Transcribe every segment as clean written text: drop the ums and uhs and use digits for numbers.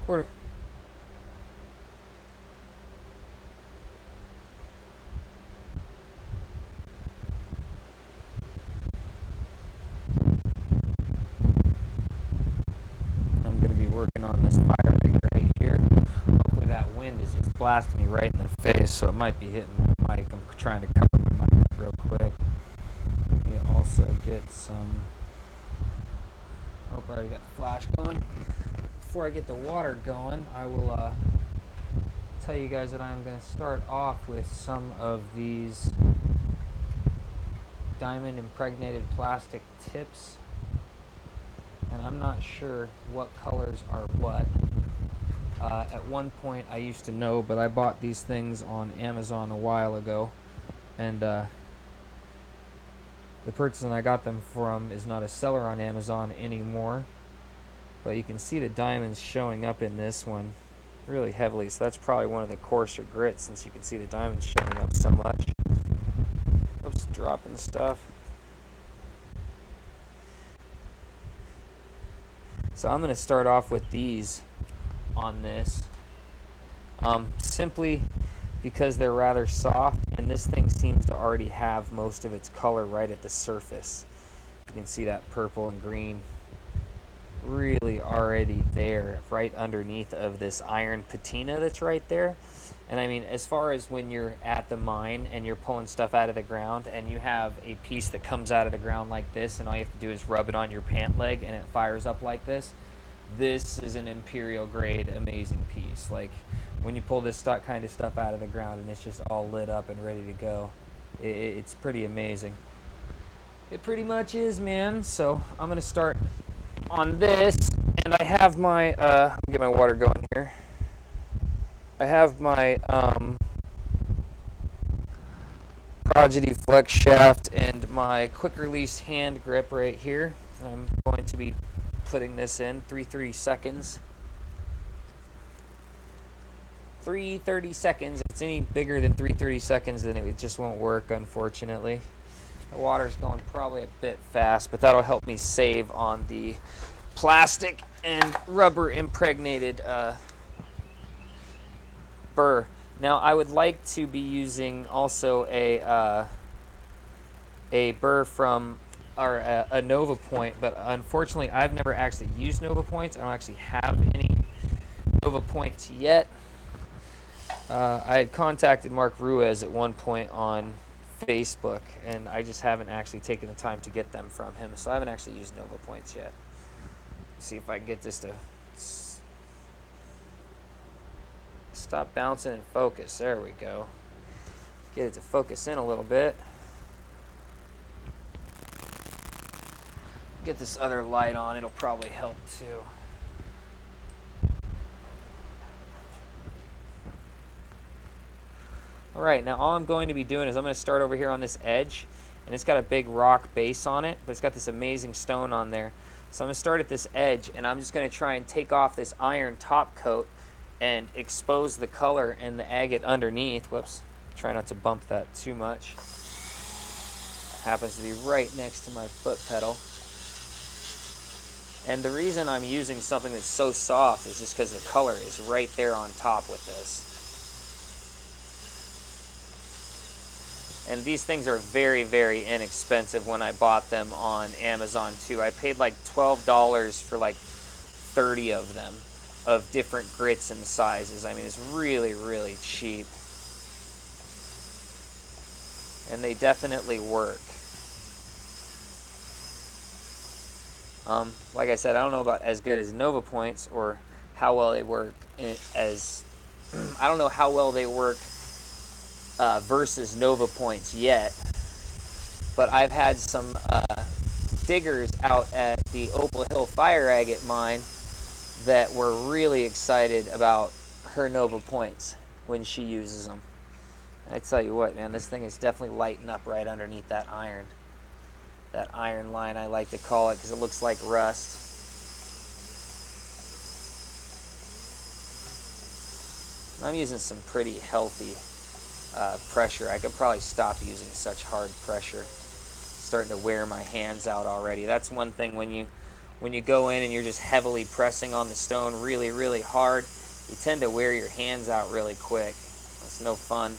We're I'm going to be working on this fire rig right here. Hopefully that wind is just blasting me right in the face, so it might be hitting my mic. I'm trying to cover my mic up real quick. You also get some. Hope I already got the flash going. Before I get the water going, I will tell you guys that I'm going to start off with some of these diamond impregnated plastic tips, and I'm not sure what colors are what. At one point I used to know, but I bought these things on Amazon a while ago, and the person I got them from is not a seller on Amazon anymore, but you can see the diamonds showing up in this one really heavily, so that's probably one of the coarser grits since you can see the diamonds showing up so much. Oops, dropping stuff. So I'm going to start off with these on this, simply because they're rather soft, and this thing seems to already have most of its color right at the surface. You can see that purple and green really already there right underneath of this iron patina that's right there. And I mean, as far as when you're at the mine and you're pulling stuff out of the ground and you have a piece that comes out of the ground like this, and all you have to do is rub it on your pant leg and it fires up like this, this is an imperial grade amazing piece. Like when you pull this kind of stuff out of the ground and it's just all lit up and ready to go, it's pretty amazing. It pretty much is, man. So I'm gonna start on this, and I have my get my water going here. I have my Prodigy flex shaft and my quick release hand grip right here. I'm going to be putting this in 330 seconds. 330 seconds. If it's any bigger than 330 seconds, then it just won't work, unfortunately. The water's going probably a bit fast, but that'll help me save on the plastic and rubber impregnated burr. Now I would like to be using also a burr from or a Nova Point, but unfortunately I've never actually used Nova Points. I don't actually have any Nova Points yet. I had contacted Mark Ruiz at one point on Facebook, and I just haven't actually taken the time to get them from him, so I haven't actually used Nova Points yet. See if I can get this to stop bouncing and focus. There we go. Get it to focus in a little bit. Get this other light on. It'll probably help too. Alright, now all I'm going to be doing is I'm going to start over here on this edge, and it's got a big rock base on it, but it's got this amazing stone on there. So I'm going to start at this edge, and I'm just going to try and take off this iron top coat and expose the color and the agate underneath. Whoops, try not to bump that too much. Happens to be right next to my foot pedal. And the reason I'm using something that's so soft is just because the color is right there on top with this. And these things are very, very inexpensive when I bought them on Amazon too. I paid like $12 for like 30 of them, of different grits and sizes. I mean, it's really, really cheap. And they definitely work. Like I said, I don't know about as good as Nova Points or how well they work as... I don't know how well they work versus Nova Points yet, but I've had some diggers out at the Opal Hill Fire Agate mine that were really excited about her Nova Points when she uses them. I tell you what, man, this thing is definitely lighting up right underneath that iron. That iron line, I like to call it, because it looks like rust. I'm using some pretty healthy pressure. I could probably stop using such hard pressure. It's starting to wear my hands out already. That's one thing when you when you go in and you're just heavily pressing on the stone really, really hard, you tend to wear your hands out really quick. It's no fun.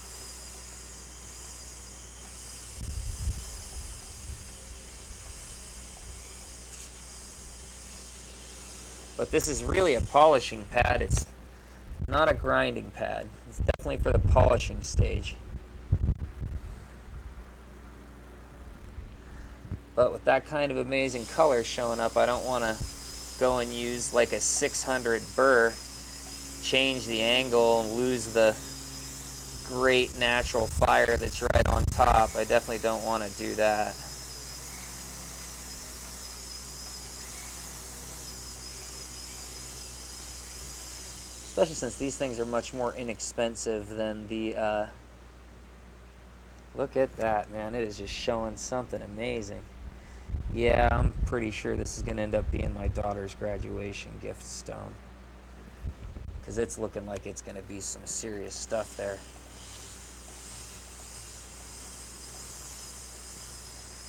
But this is really a polishing pad. It's not a grinding pad. It's definitely for the polishing stage. But with that kind of amazing color showing up, I don't want to go and use like a 600 burr, change the angle, and lose the great natural fire that's right on top. I definitely don't want to do that. Especially since these things are much more inexpensive than the, look at that, man. It is just showing something amazing. Yeah, I'm pretty sure this is going to end up being my daughter's graduation gift stone. Because it's looking like it's going to be some serious stuff there.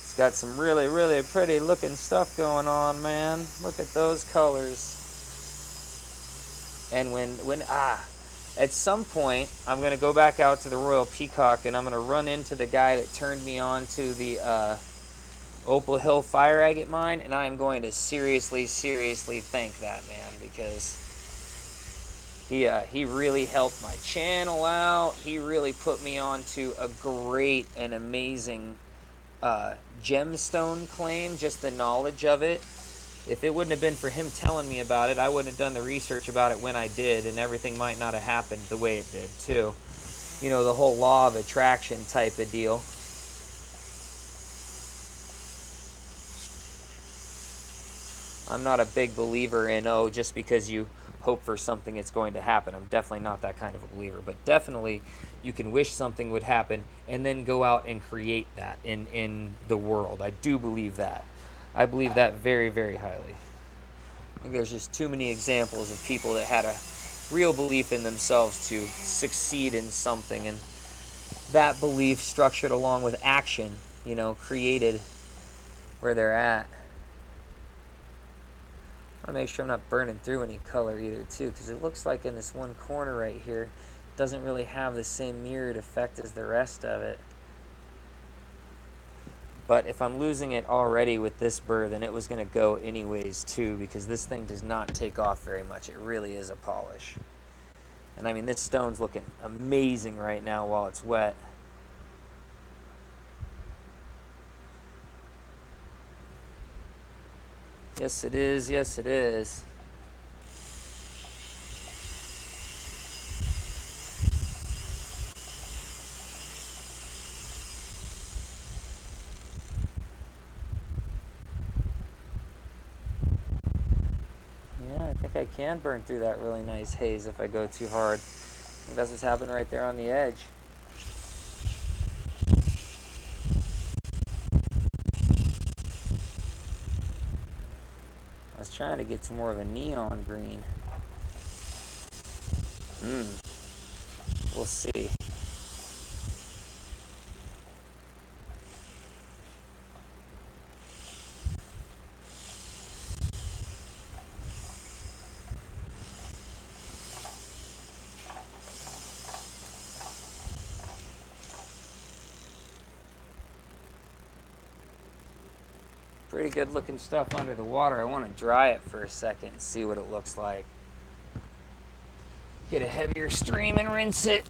It's got some really, really pretty looking stuff going on, man. Look at those colors. And at some point, I'm going to go back out to the Royal Peacock and I'm going to run into the guy that turned me on to the Opal Hill Fire Agate mine, and I'm going to seriously, seriously thank that man, because he really helped my channel out. He really put me onto a great and amazing gemstone claim, just the knowledge of it. If it wouldn't have been for him telling me about it, I wouldn't have done the research about it when I did, and everything might not have happened the way it did, too. You know, the whole law of attraction type of deal. I'm not a big believer in, oh, just because you hope for something, it's going to happen. I'm definitely not that kind of a believer. But definitely, you can wish something would happen and then go out and create that in the world. I do believe that. I believe that very, very highly. I think there's just too many examples of people that had a real belief in themselves to succeed in something, and that belief structured along with action, you know, created where they're at. I want to make sure I'm not burning through any color either, too, because it looks like in this one corner right here, it doesn't really have the same mirrored effect as the rest of it. But if I'm losing it already with this burr, then it was going to go anyways, too, because this thing does not take off very much. It really is a polish. And I mean, this stone's looking amazing right now while it's wet. Yes, it is. Yes, it is. Yeah, I think I can burn through that really nice haze if I go too hard. I think that's what's happening right there on the edge. I was trying to get to more of a neon green. We'll see. Pretty good looking stuff under the water. I want to dry it for a second and see what it looks like. Get a heavier stream and rinse it.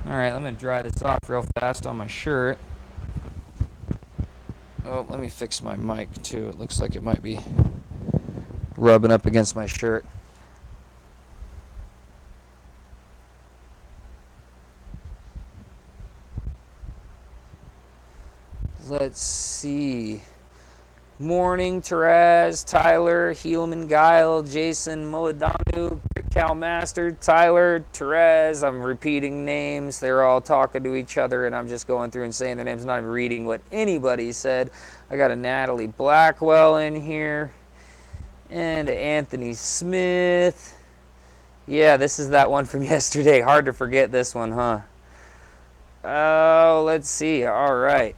Alright, I'm going to dry this off real fast on my shirt. Oh, let me fix my mic too. It looks like it might be rubbing up against my shirt. Let's see. Morning, Therese, Tyler, Heelman Guile, Jason, Moladanu, Cal Master, Tyler, Therese. I'm repeating names. They're all talking to each other, and I'm just going through and saying their names, not even reading what anybody said. I got a Natalie Blackwell in here, and Anthony Smith. Yeah, this is that one from yesterday. Hard to forget this one, huh? Oh, let's see. All right.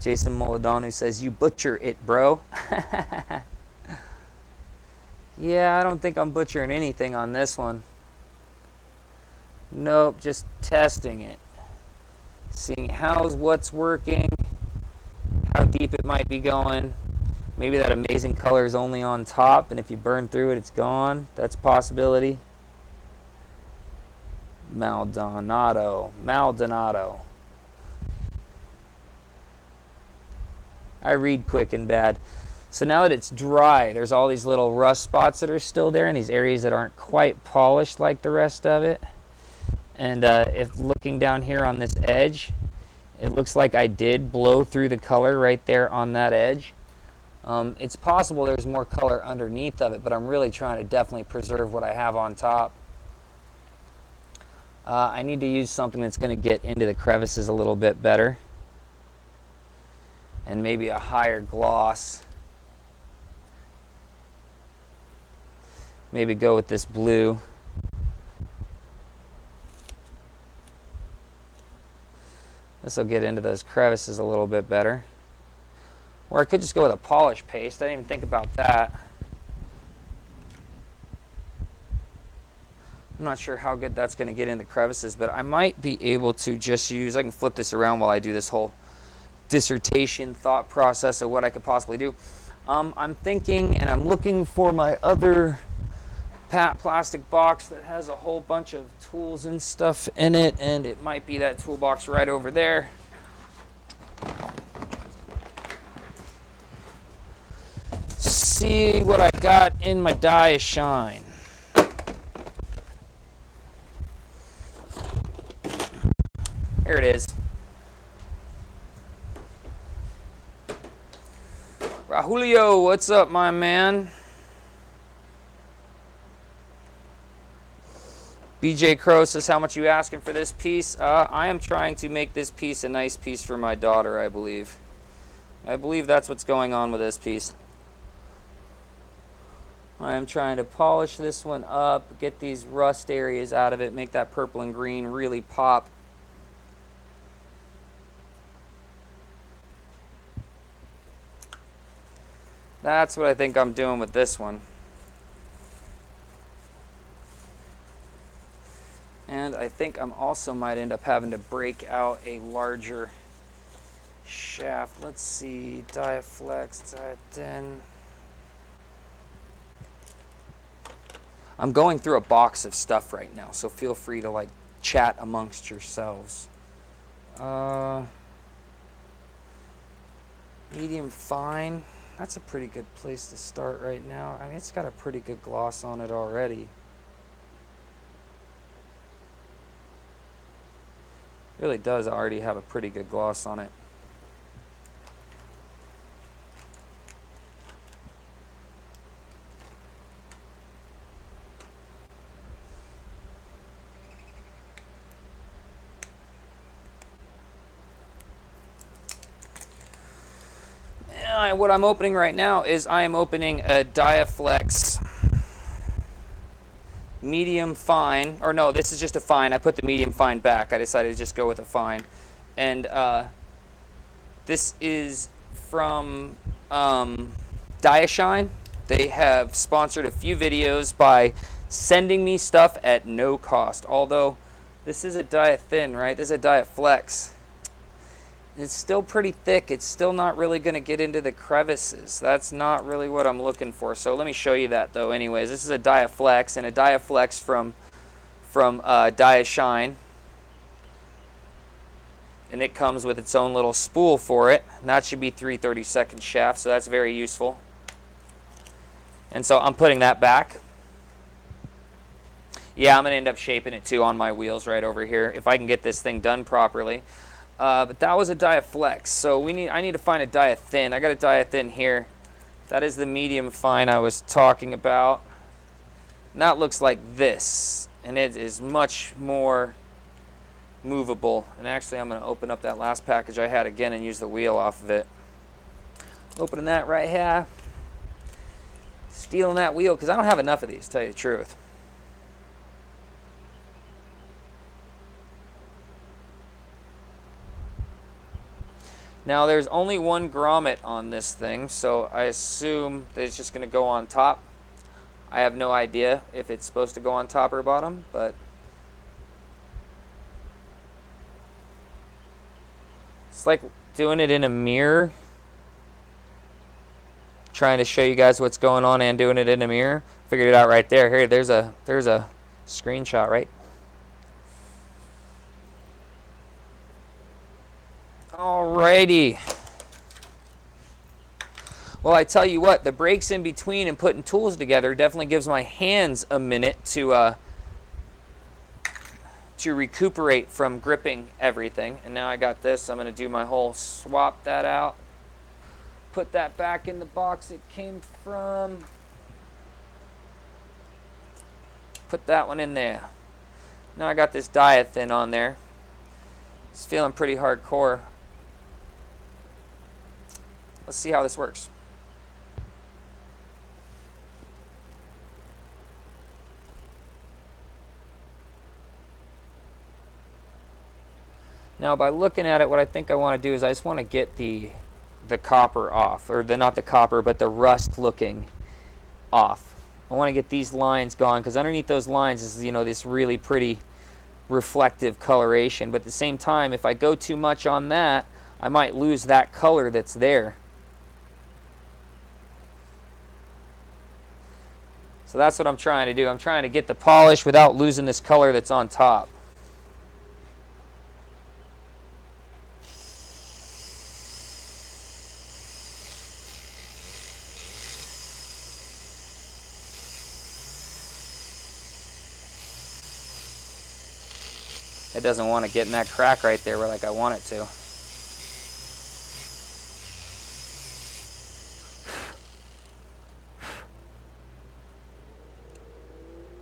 Jason Moladonu says, you butcher it, bro. Yeah, I don't think I'm butchering anything on this one. Nope, just testing it. Seeing what's working, how deep it might be going. Maybe that amazing color is only on top, and if you burn through it, it's gone. That's a possibility. Maldonado. I read quick and bad. So now that it's dry, there's all these little rust spots that are still there in these areas that aren't quite polished like the rest of it. And if looking down here on this edge, it looks like I did blow through the color right there on that edge. It's possible there's more color underneath of it, but I'm really trying to definitely preserve what I have on top. I need to use something that's going to get into the crevices a little bit better. And maybe a higher gloss. Maybe go with this blue. This will get into those crevices a little bit better. Or I could just go with a polish paste. I didn't even think about that. I'm not sure how good that's going to get into crevices, but I might be able to just use, I can flip this around while I do this whole dissertation thought process of what I could possibly do. I'm thinking, and I'm looking for my other plastic box that has a whole bunch of tools and stuff in it, and it might be that toolbox right over there. See what I got in my die shine. Here it is. Rahulio, what's up, my man? BJ Crow says, how much you asking for this piece? I am trying to make this piece a nice piece for my daughter, I believe. I believe that's what's going on with this piece. I am trying to polish this one up, get these rust areas out of it, make that purple and green really pop. That's what I think I'm doing with this one. And I think I'm also might end up having to break out a larger shaft. Let's see, Diaflex, Diathin. I'm going through a box of stuff right now, so feel free to like chat amongst yourselves. Medium fine. That's a pretty good place to start right now. I mean, it's got a pretty good gloss on it already. Really does already have a pretty good gloss on it. What I'm opening right now is I am opening a Diaflex medium fine, or no, this is just a fine. I put the medium fine back. I decided to just go with a fine. And this is from Diashine. They have sponsored a few videos by sending me stuff at no cost. Although this is a Diathin, right? This is a Diaflex. It's still pretty thick. It's still not really going to get into the crevices. That's not really what I'm looking for. So let me show you that, though. Anyways, this is a Diaflex, and a Diaflex from Diashine. And it comes with its own little spool for it. And that should be 3/32 shafts, so that's very useful. And so I'm putting that back. Yeah, I'm going to end up shaping it, too, on my wheels right over here, if I can get this thing done properly. But that was a Diaflex, so I need to find a Diathin. I got a Diathin here. That is the medium fine I was talking about. And that looks like this, and it is much more movable. And actually, I'm going to open up that last package I had again and use the wheel off of it. Opening that right here. Stealing that wheel because I don't have enough of these, to tell you the truth. Now there's only one grommet on this thing, so I assume that it's just going to go on top. I have no idea if it's supposed to go on top or bottom, but it's like doing it in a mirror, trying to show you guys what's going on and doing it in a mirror. Figured it out right there. Here, there's a screenshot, right? Alrighty. Well, I tell you what, the breaks in between and putting tools together definitely gives my hands a minute to recuperate from gripping everything. And now I got this. I'm going to do my whole swap that out. Put that back in the box it came from. Put that one in there. Now I got this diathin on there. It's feeling pretty hardcore. Let's see how this works. Now by looking at it, what I think I want to do is I just want to get the copper off, or not the copper, but the rust looking off. I want to get these lines gone because underneath those lines is, you know, this really pretty reflective coloration. But at the same time, if I go too much on that, I might lose that color that's there. So that's what I'm trying to do. I'm trying to get the polish without losing this color that's on top. It doesn't want to get in that crack right there like I want it to.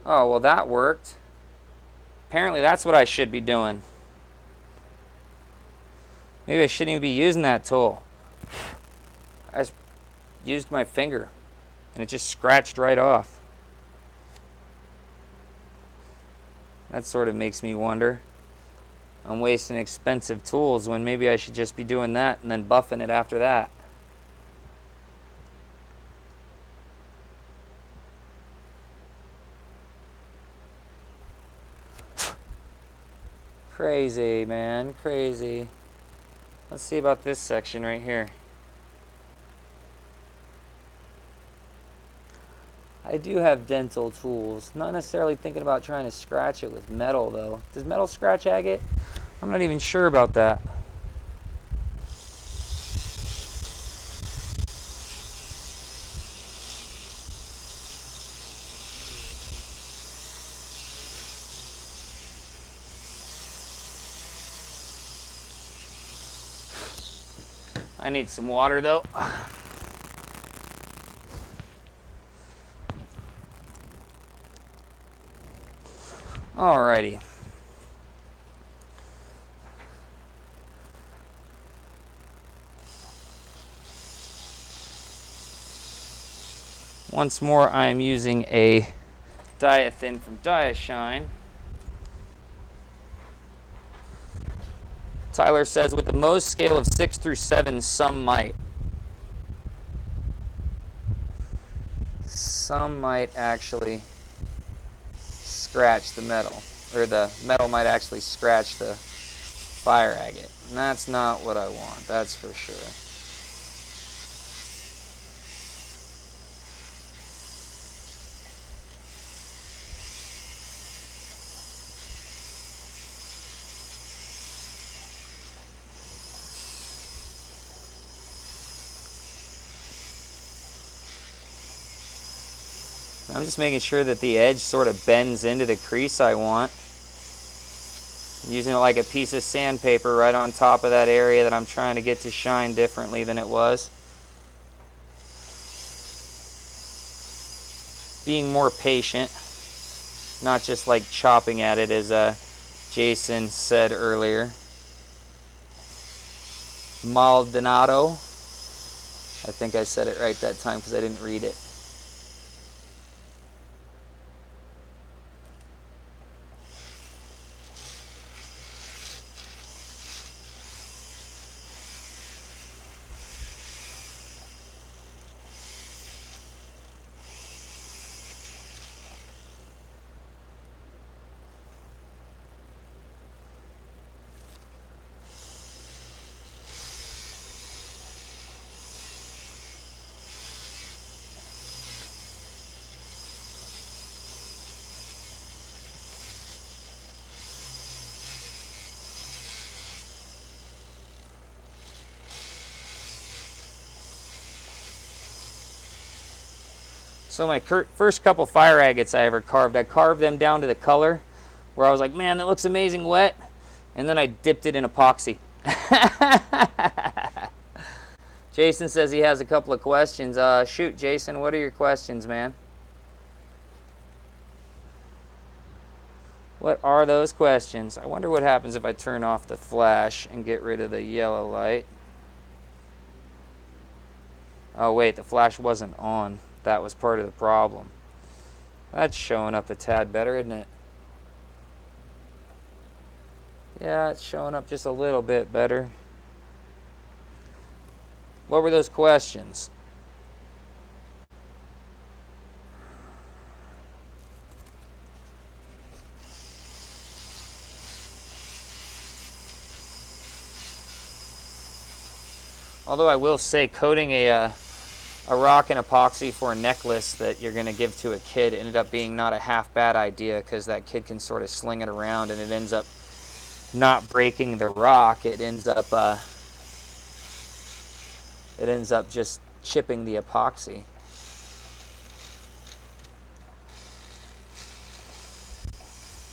Oh, well that worked. Apparently that's what I should be doing. Maybe I shouldn't even be using that tool. I just used my finger and it just scratched right off. That sort of makes me wonder. I'm wasting expensive tools when maybe I should just be doing that and then buffing it after that. Crazy, man, crazy. Let's see about this section right here. I do have dental tools. Not necessarily thinking about trying to scratch it with metal, though. Does metal scratch agate? I'm not even sure about that. I need some water, though. Alrighty. Once more, I am using a diathin from Diashine. Tyler says, with the Mohs scale of 6 through 7, some might. Some might actually scratch the metal, or the metal might actually scratch the fire agate. And that's not what I want, that's for sure. I'm just making sure that the edge sort of bends into the crease I want. Using it like a piece of sandpaper right on top of that area that I'm trying to get to shine differently than it was. Being more patient, not just like chopping at it as Jason said earlier. Maldonado. I think I said it right that time because I didn't read it. So my first couple fire agates I ever carved, I carved them down to the color where I was like, man, that looks amazing wet. And then I dipped it in epoxy. Jason says he has a couple of questions. Shoot, Jason, what are your questions, man? What are those questions? I wonder what happens if I turn off the flash and get rid of the yellow light. Oh, wait, the flash wasn't on. That was part of the problem. That's showing up a tad better, isn't it? Yeah, it's showing up just a little bit better. What were those questions? Although I will say, coating a rock in epoxy for a necklace that you're going to give to a kid ended up being not a half bad idea, because that kid can sort of sling it around and it ends up not breaking the rock. It ends up just chipping the epoxy.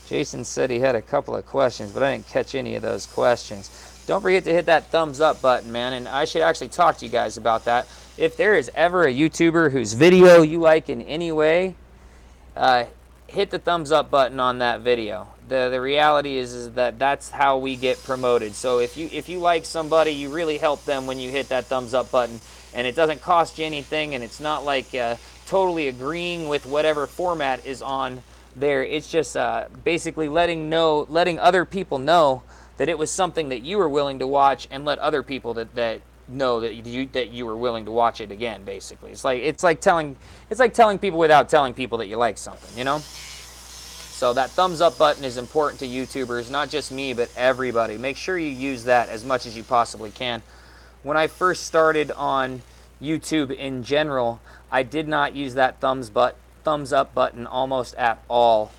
Jason said he had a couple of questions, but I didn't catch any of those questions. Don't forget to hit that thumbs up button, man, and I should actually talk to you guys about that. If there is ever a YouTuber whose video you like in any way, hit the thumbs up button on that video. The reality is that that's how we get promoted. So if you like somebody, you really help them when you hit that thumbs up button, and it doesn't cost you anything, and it's not like totally agreeing with whatever format is on there. It's just basically letting other people know that it was something that you were willing to watch, and let other people that know that you were willing to watch it again. Basically, it's like telling people without telling people that you like something, you know. So that thumbs up button is important to YouTubers, not just me, but everybody. Make sure you use that as much as you possibly can. When I first started on YouTube in general, I did not use that thumbs up button almost at all.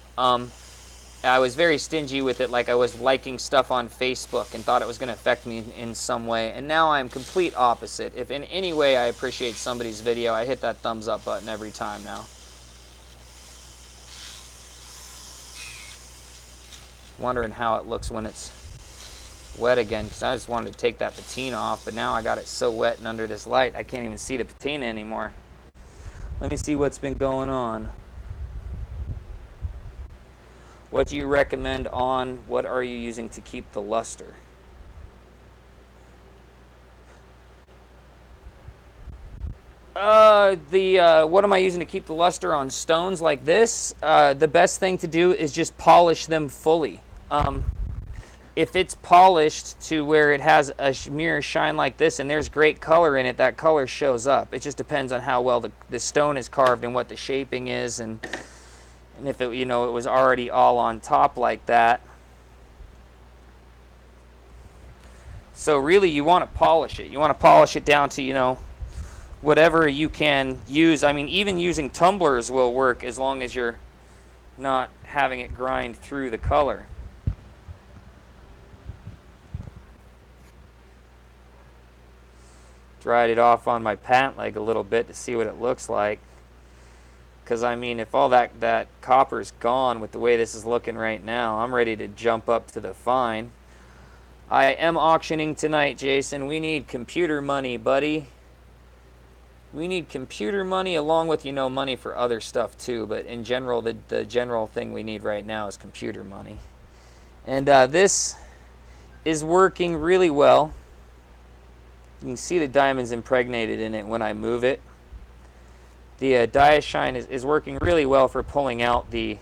I was very stingy with it, like I was liking stuff on Facebook and thought it was going to affect me in some way. And now I'm complete opposite. If in any way I appreciate somebody's video, I hit that thumbs up button every time now. Wondering how it looks when it's wet again, because I just wanted to take that patina off, but now I got it so wet and under this light I can't even see the patina anymore. Let me see what's been going on. What do you recommend on? What are you using to keep the luster? What am I using to keep the luster on stones like this? The best thing to do is just polish them fully. If it's polished to where it has a mirror shine like this and there's great color in it, that color shows up. It just depends on how well the stone is carved and what the shaping is, and if it, it was already all on top like that. So really you want to polish it. You want to polish it down to, whatever you can use. I mean, even using tumblers will work as long as you're not having it grind through the color. Dried it off on my pant leg a little bit to see what it looks like. Because, I mean, if all that copper's gone with the way this is looking right now, I'm ready to jump up to the fine. I am auctioning tonight, Jason. We need computer money, buddy. We need computer money along with, money for other stuff too. But in general, the general thing we need right now is computer money. And this is working really well. You can see the diamonds impregnated in it when I move it. The dye shine is working really well for pulling out the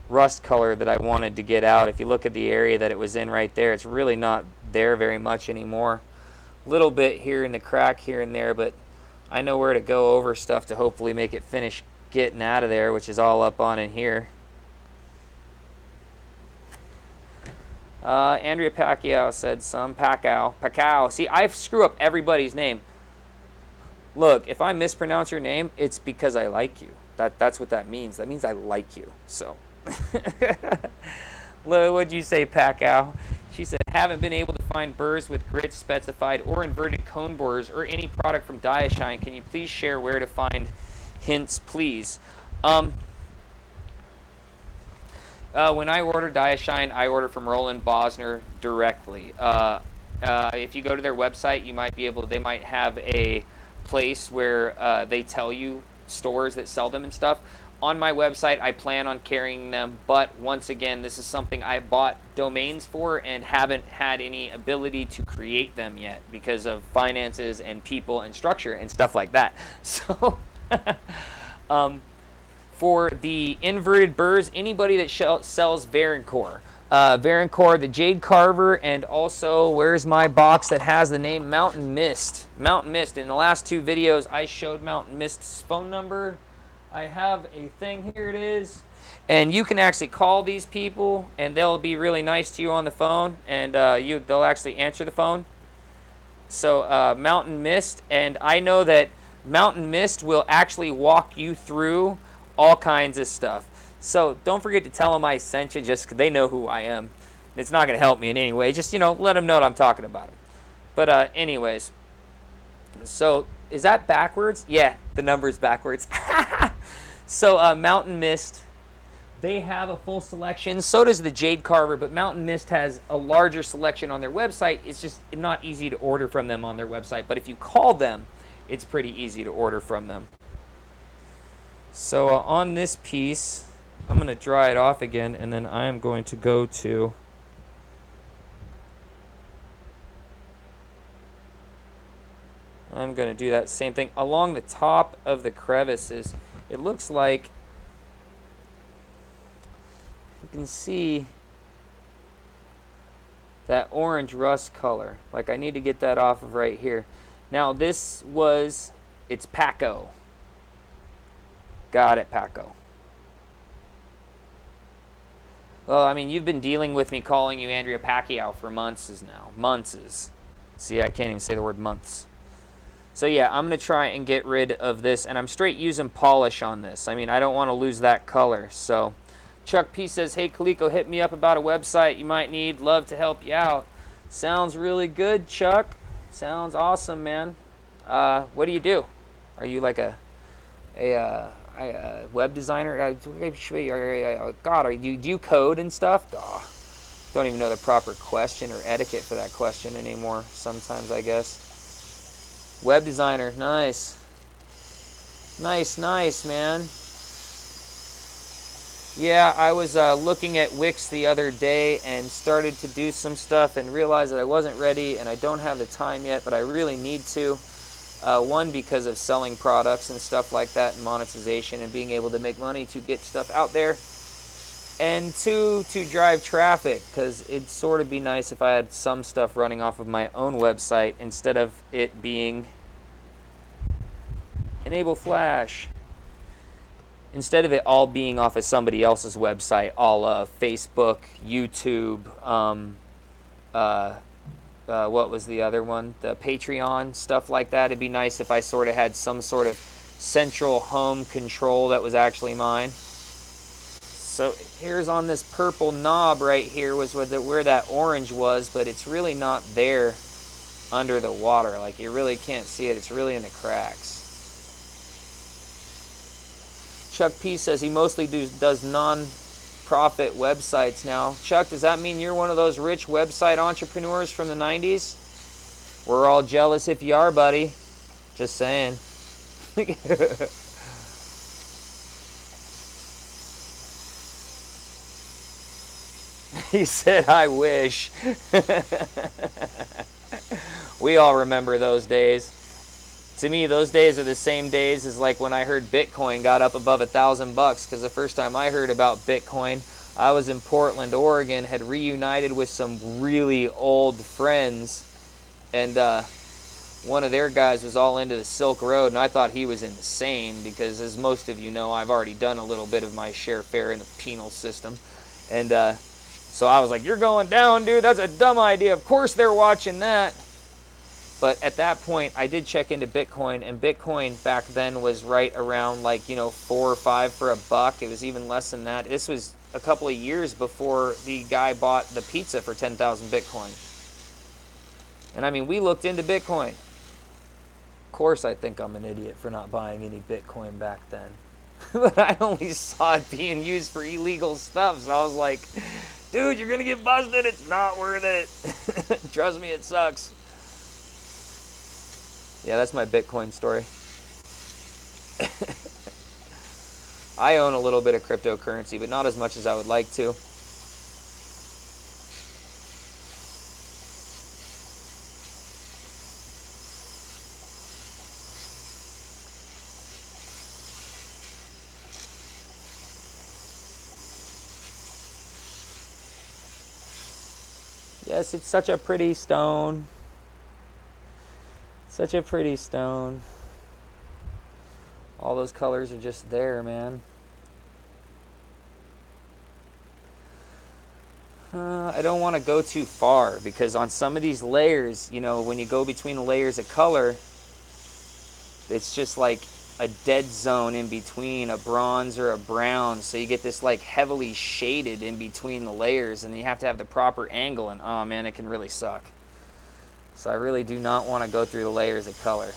rust color that I wanted to get out. If you look at the area that it was in right there, it's really not there very much anymore. A little bit here in the crack here and there, but I know where to go over stuff to hopefully make it finish getting out of there, which is all up on in here. Andrea Pacquiao said some. Pacquiao. See, I screw up everybody's name. Look, if I mispronounce your name, it's because I like you. That's what that means. That means I like you. So, what'd you say, Pacquiao? She said, haven't been able to find burrs with grits specified or inverted cone bores or any product from DigIdeas. Can you please share where to find hints, please. When I order Diashine, I order from Roland Bosner directly. If you go to their website, you might be able. They might have a place where they tell you stores that sell them and stuff. On my website, I plan on carrying them, but once again, this is something I bought domains for and haven't had any ability to create them yet because of finances and people and structure and stuff like that. So, for the inverted burrs, anybody that sells Varancore. Varancore, the Jade Carver, and also, where's my box that has the name Mountain Mist? Mountain Mist. In the last 2 videos, I showed Mountain Mist's phone number. I have a thing, here it is. And you can actually call these people, and they'll be really nice to you on the phone, and they'll actually answer the phone. So, Mountain Mist, and I know that Mountain Mist will actually walk you through all kinds of stuff. So don't forget to tell them I sent you, just 'cause they know who I am. It's not going to help me in any way. Just, let them know that I'm talking about them. But anyways, so is that backwards? Yeah, the number's backwards. So Mountain Mist, they have a full selection. So does the Jade Carver, but Mountain Mist has a larger selection on their website. It's just not easy to order from them on their website. But if you call them, it's pretty easy to order from them. So on this piece, I'm going to dry it off again, and then I am going to go to I'm going to do that same thing along the top of the crevices. It looks like you can see that orange rust color. Like, I need to get that off of right here. Now it's Paco. Got it, Paco. Well, I mean, you've been dealing with me calling you Andrea Pacquiao for months now. Months. See, I can't even say the word months. So yeah, I'm going to try and get rid of this, and I'm straight using polish on this. I mean, I don't want to lose that color. So Chuck P says, hey, Caleko, hit me up about a website you might need. Love to help you out. Sounds really good, Chuck. Sounds awesome, man. What do you do? Are you like a web designer? God, do you code and stuff? Oh, don't even know the proper question or etiquette for that question anymore sometimes, I guess. Web designer, nice. Nice, man. Yeah, I was looking at Wix the other day and started to do some stuff and realized that I wasn't ready and I don't have the time yet, but I really need to. One, because of selling products and stuff like that and monetization and being able to make money to get stuff out there. And 2, to drive traffic, because it'd sort of be nice if I had some stuff running off of my own website instead of it being enable Flash. Instead of it all being off of somebody else's website, all Facebook, YouTube, what was the other one? The Patreon, stuff like that. It'd be nice if I sort of had some sort of central home control that was actually mine. So here's on this purple knob right here was where that orange was, but it's really not there under the water. Like, you really can't see it. It's really in the cracks. Chuck P says he mostly does non-profit websites now. Chuck, does that mean you're one of those rich website entrepreneurs from the 90s? We're all jealous if you are, buddy. Just saying. He said, I wish. We all remember those days. To me, those days are the same days as like when I heard Bitcoin got up above $1,000, because the first time I heard about Bitcoin, I was in Portland, Oregon, had reunited with some really old friends, and one of their guys was all into the Silk Road, and I thought he was insane because, as most of you know, I've already done a little bit of my share fare in the penal system, and so I was like, you're going down, dude, that's a dumb idea. Of course they're watching that. But at that point, I did check into Bitcoin, and Bitcoin back then was right around like, 4 or 5 for $1. It was even less than that. This was a couple of years before the guy bought the pizza for 10,000 Bitcoin. And I mean, we looked into Bitcoin. Of course I think I'm an idiot for not buying any Bitcoin back then. But I only saw it being used for illegal stuff, so I was like, dude, you're gonna get busted, it's not worth it. Trust me, it sucks. Yeah, that's my Bitcoin story. I own a little bit of cryptocurrency, but not as much as I would like to. Yes, it's such a pretty stone. Such a pretty stone. All those colors are just there, man. I don't want to go too far because on some of these layers, you know, when you go between the layers of color, it's just like a dead zone in between a bronze or a brown. So you get this like heavily shaded in between the layers, and you have to have the proper angle, and oh man, it can really suck. So I really do not want to go through the layers of color.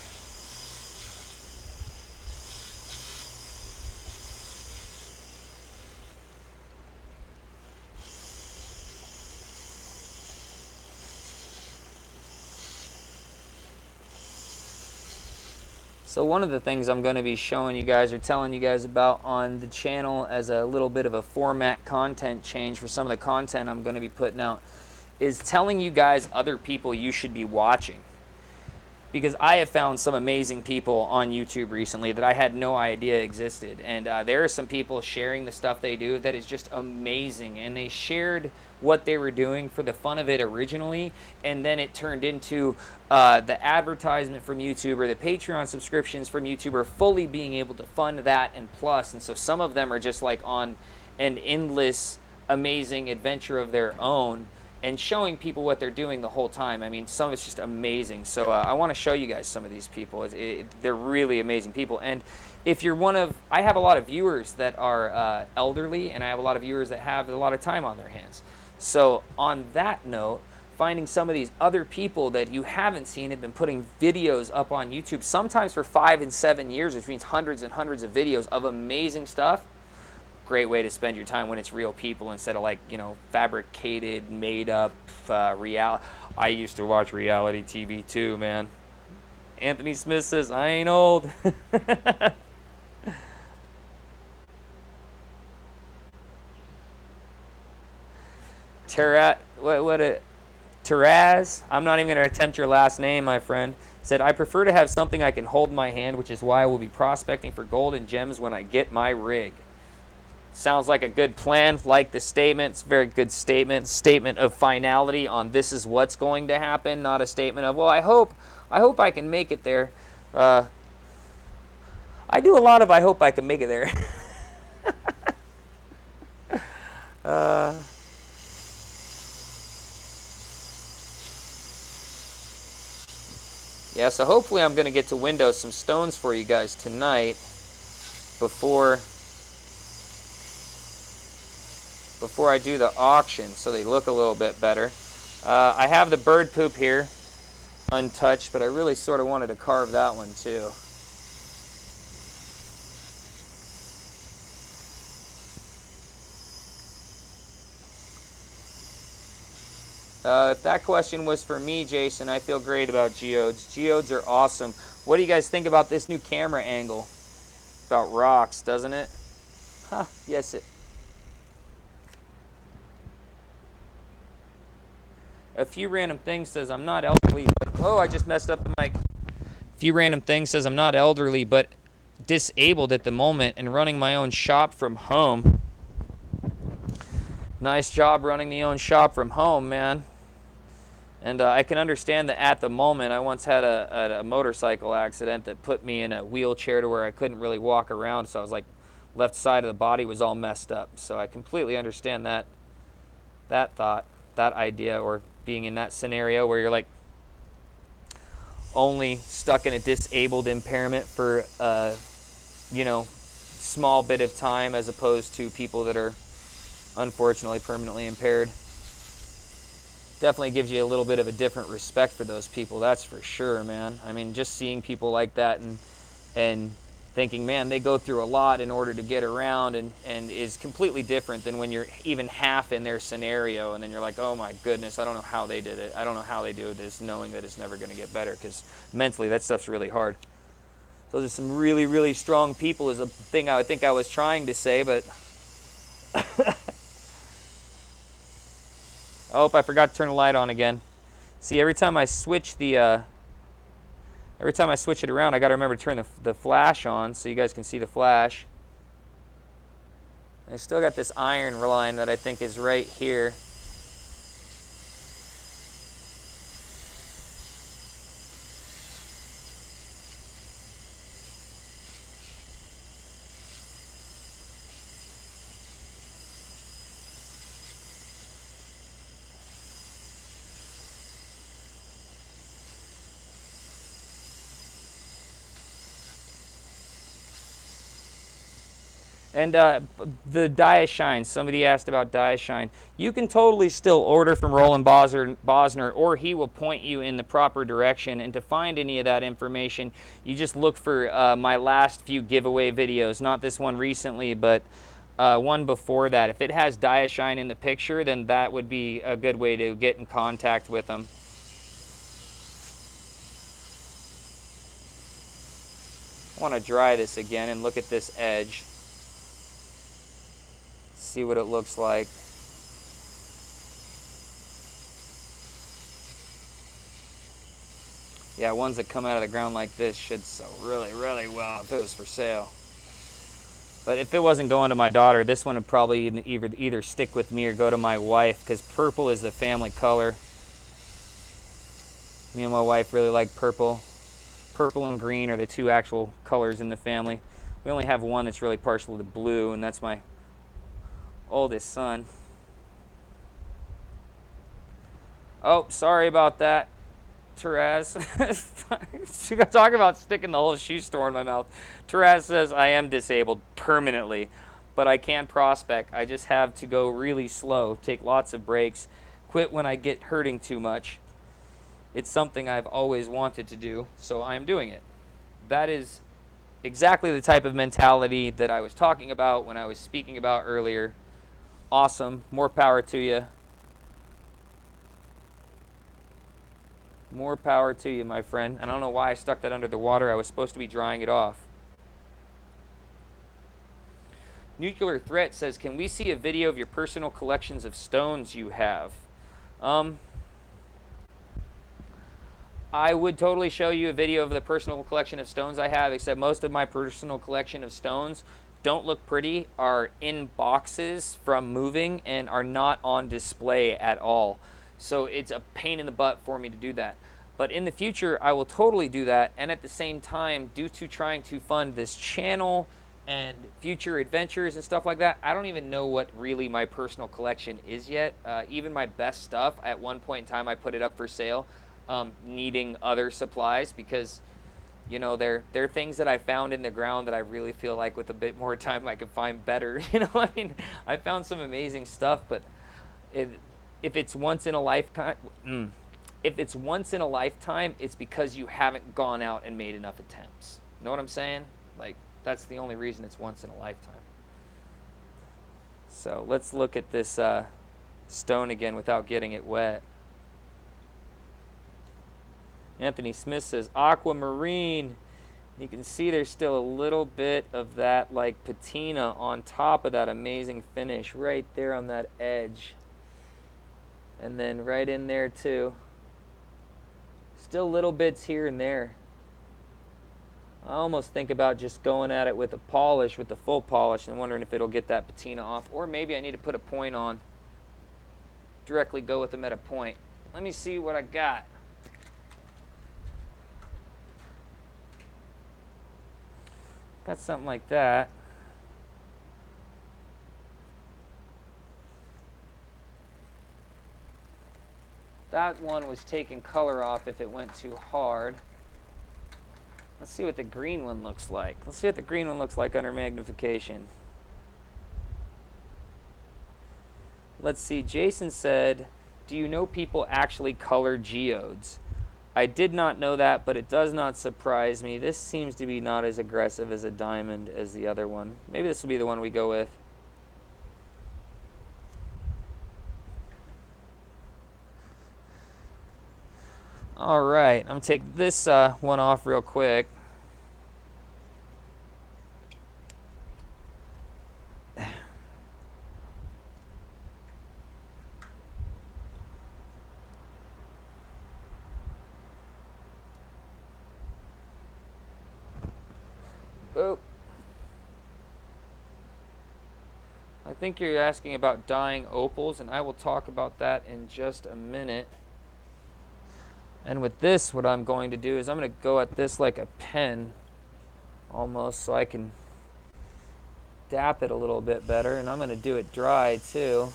So one of the things I'm going to be showing you guys or telling you guys about on the channel as a little bit of a format content change for some of the content I'm going to be putting out is telling you guys other people you should be watching. Because I have found some amazing people on YouTube recently that I had no idea existed. And there are some people sharing the stuff they do that is just amazing. And they shared what they were doing for the fun of it originally, and then it turned into the advertisement from YouTube or the Patreon subscriptions from YouTube are fully being able to fund that and plus. And so some of them are just like on an endless, amazing adventure of their own, and showing people what they're doing the whole time. I mean, some of it's just amazing. So I want to show you guys some of these people. They're really amazing people. And if you're one of, I have a lot of viewers that are elderly, and I have a lot of viewers that have a lot of time on their hands. So on that note, finding some of these other people that you haven't seen have been putting videos up on YouTube, sometimes for 5 and 7 years, which means hundreds and hundreds of videos of amazing stuff. Great way to spend your time when it's real people instead of like, you know, fabricated, made up reality. I used to watch reality TV too, man. Anthony Smith says I ain't old. Taraz, I'm not even going to attempt your last name, my friend, said, I prefer to have something I can hold in my hand, which is why I will be prospecting for gold and gems when I get my rig. Sounds like a good plan. Like the statement. It's a very good statement. Statement of finality on this is what's going to happen, not a statement of, well, I hope I can make it there. I do a lot of I hope I can make it there. Yeah, so hopefully I'm going to get to window some stones for you guys tonight before I do the auction, so they look a little bit better. I have the bird poop here untouched, but I really sort of wanted to carve that one too. If that question was for me, Jason, I feel great about geodes. Geodes are awesome. What do you guys think about this new camera angle? About rocks, doesn't it? Huh, yes it. A few random things says I'm not elderly, but oh, I just messed up the mic. A few random things says I'm not elderly, but disabled at the moment and running my own shop from home. Nice job running the own shop from home, man. And I can understand that at the moment. I once had a motorcycle accident that put me in a wheelchair to where I couldn't really walk around. So I was like, left side of the body was all messed up. So I completely understand that thought, that idea, or being in that scenario where you're like only stuck in a disabled impairment for you know, small bit of time, as opposed to people that are unfortunately permanently impaired. definitely gives you a little bit of a different respect for those people, that's for sure, man. I mean, just seeing people like that and thinking, man, they go through a lot in order to get around, and is completely different than when you're even half in their scenario, and then you're like, oh my goodness, I don't know how they did it. I don't know how they do this, knowing that it's never going to get better, because mentally that stuff's really hard. Those are some really, really strong people is a thing I think I was trying to say, but oh, I forgot to turn the light on again. See, every time I switch it around, I got to remember to turn the flash on so you guys can see the flash. I still got this iron line that I think is right here. And the Diashine, somebody asked about Diashine. You can totally still order from Roland Bosner, or he will point you in the proper direction. And to find any of that information, you just look for my last few giveaway videos. Not this one recently, but one before that. If it has Diashine in the picture, then that would be a good way to get in contact with them. I want to dry this again and look at this edge. See what it looks like. Yeah, ones that come out of the ground like this should sell really, really well if it was for sale. But if it wasn't going to my daughter, this one would probably either stick with me or go to my wife, because purple is the family color. Me and my wife really like purple. Purple and green are the two actual colors in the family. We only have one that's really partial to blue, and that's my oldest son. Oh, sorry about that, Taraz. Talk about sticking the whole shoe store in my mouth. Taraz says, I am disabled permanently, but I can prospect. I just have to go really slow, take lots of breaks, quit when I get hurting too much. It's something I've always wanted to do, so I am doing it. That is exactly the type of mentality that I was talking about when I was speaking about earlier. Awesome. More power to you. More power to you, my friend. I don't know why I stuck that under the water. I was supposed to be drying it off. Nuclear Threat says, can we see a video of your personal collections of stones you have? I would totally show you a video of the personal collection of stones I have, except most of my personal collection of stones don't look pretty, are in boxes from moving, and are not on display at all. So it's a pain in the butt for me to do that. But in the future, I will totally do that. And at the same time, due to trying to fund this channel and future adventures and stuff like that, I don't even know what really my personal collection is yet. Even my best stuff, at one point in time, I put it up for sale, needing other supplies, because you know, they're things that I found in the ground that I really feel like with a bit more time I could find better. You know, I mean, I found some amazing stuff, but if it's once in a lifetime, it's because you haven't gone out and made enough attempts. You know what I'm saying? Like, that's the only reason it's once in a lifetime. So let's look at this stone again without getting it wet. Anthony Smith says aquamarine. You can see there's still a little bit of that like patina on top of that amazing finish right there on that edge. And then right in there too. Still little bits here and there. I almost think about just going at it with a polish, with the full polish, and wondering if it'll get that patina off. Or maybe I need to put a point on. Directly go with them at a point. Let me see what I got. Got something like that. That one was taking color off if it went too hard. Let's see what the green one looks like. Let's see what the green one looks like under magnification. Let's see, Jason said, do you know people actually color geodes? I did not know that, but it does not surprise me. This seems to be not as aggressive as a diamond as the other one. Maybe this will be the one we go with. All right, I'm going to take this one off real quick. Oh. I think you're asking about dyeing opals, and I will talk about that in just a minute. And with this, what I'm going to do is I'm going to go at this like a pen, almost, so I can dap it a little bit better. And I'm going to do it dry, too.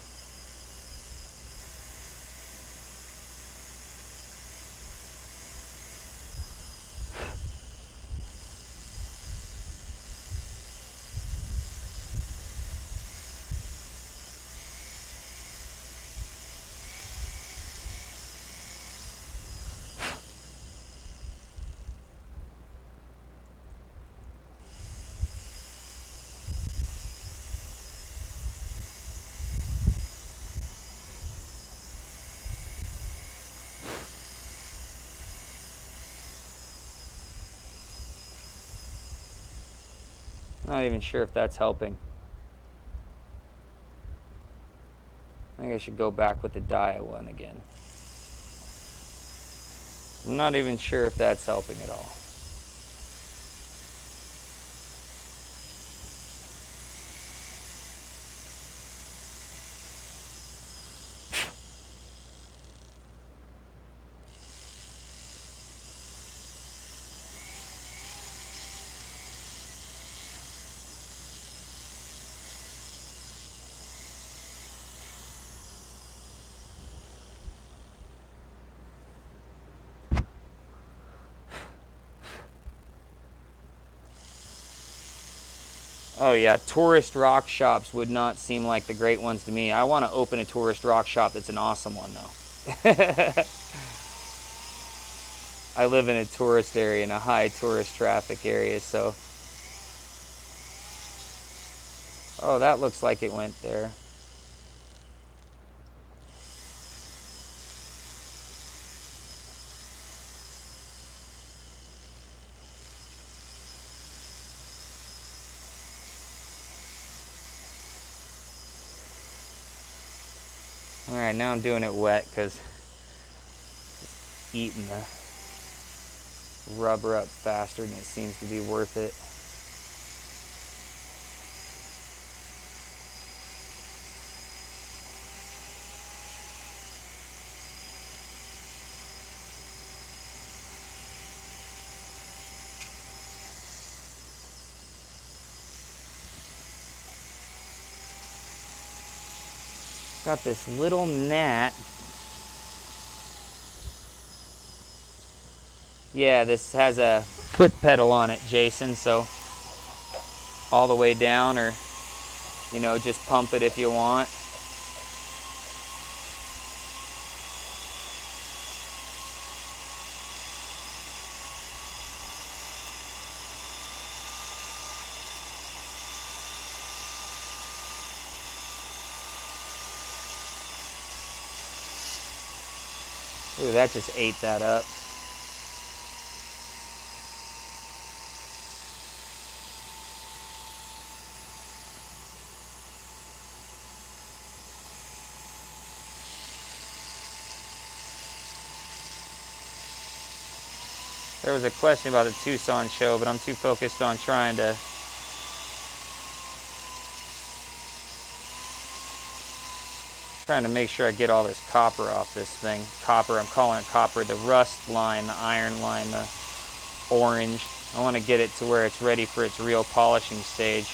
Not even sure if that's helping. I think I should go back with the dye one again. I'm not even sure if that's helping at all. Oh yeah, tourist rock shops would not seem like the great ones to me. I want to open a tourist rock shop that's an awesome one, though. I live in a tourist area, in a high tourist traffic area, so... Oh, that looks like it went there. Alright, now I'm doing it wet because it's eating the rubber up faster than it seems to be worth it. Got this little gnat. Yeah, this has a foot pedal on it, Jason, so all the way down, or, you know, just pump it if you want. Ooh, that just ate that up. There was a question about the Tucson show, but I'm too focused on trying to make sure I get all this copper off this thing. Copper, I'm calling it copper. The rust line, the iron line, the orange. I want to get it to where it's ready for its real polishing stage.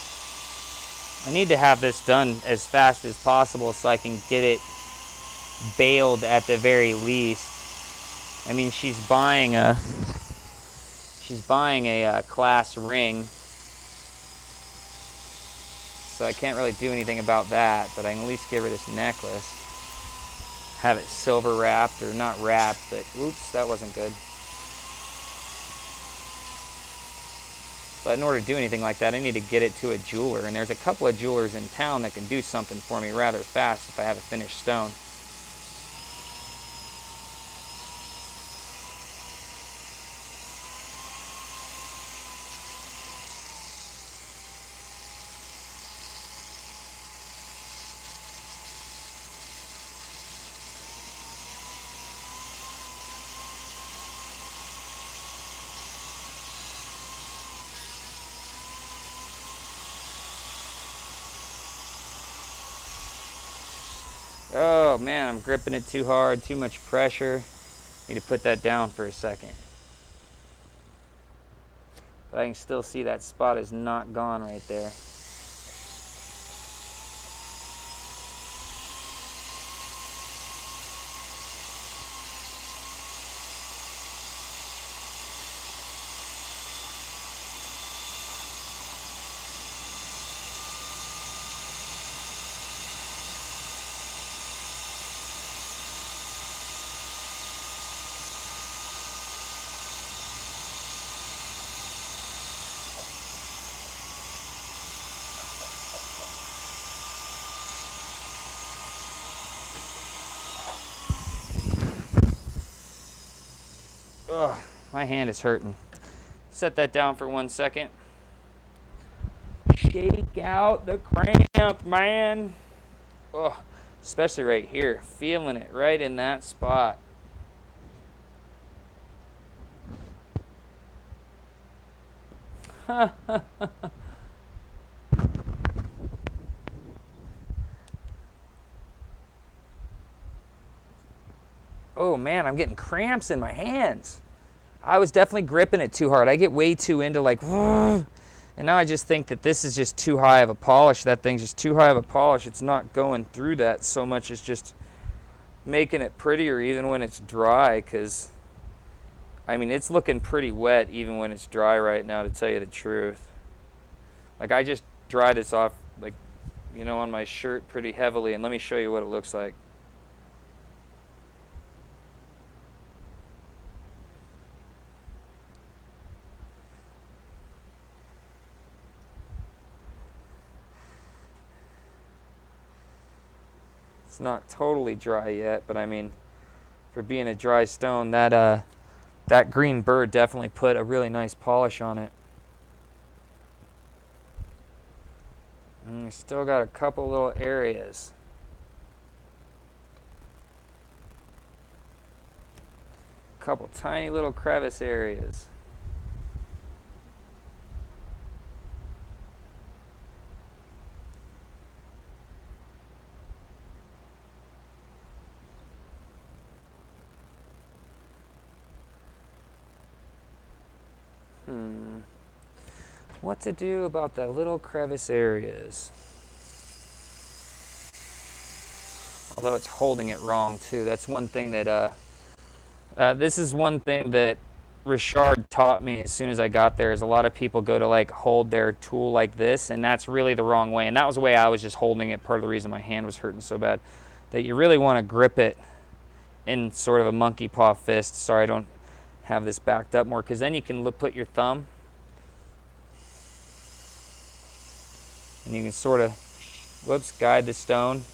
I need to have this done as fast as possible so I can get it baled at the very least. I mean, she's buying a class ring, so I can't really do anything about that, but I can at least give her this necklace. have it silver wrapped, or not wrapped, but oops, that wasn't good. But in order to do anything like that, I need to get it to a jeweler, and there's a couple of jewelers in town that can do something for me rather fast if I have a finished stone. Oh man, I'm gripping it too hard, too much pressure. Need to put that down for a second. But I can still see that spot is not gone right there. Ugh, my hand is hurting. Set that down for 1 second. Shake out the cramp, man. Ugh, especially right here. Feeling it right in that spot. Oh man, I'm getting cramps in my hands. I was definitely gripping it too hard. I get way too into like, and now I just think that this is just too high of a polish. That thing's just too high of a polish. It's not going through that so much as just making it prettier even when it's dry, because I mean, it's looking pretty wet even when it's dry right now, to tell you the truth. Like, I just dried this off, like, you know, on my shirt pretty heavily, and let me show you what it looks like. It's not totally dry yet, but I mean, for being a dry stone, that green bird definitely put a really nice polish on it. And we still got a couple little areas. A couple tiny little crevice areas. What to do about the little crevice areas? Although it's holding it wrong too. That's one thing that, this is one thing that Richard taught me as soon as I got there, is a lot of people go to like hold their tool like this, and that's really the wrong way. And that was the way I was just holding it. Part of the reason my hand was hurting so bad, that you really want to grip it in sort of a monkey paw fist. Sorry, I don't have this backed up more, because then you can put your thumb and you can sort of, whoops, guide the stone.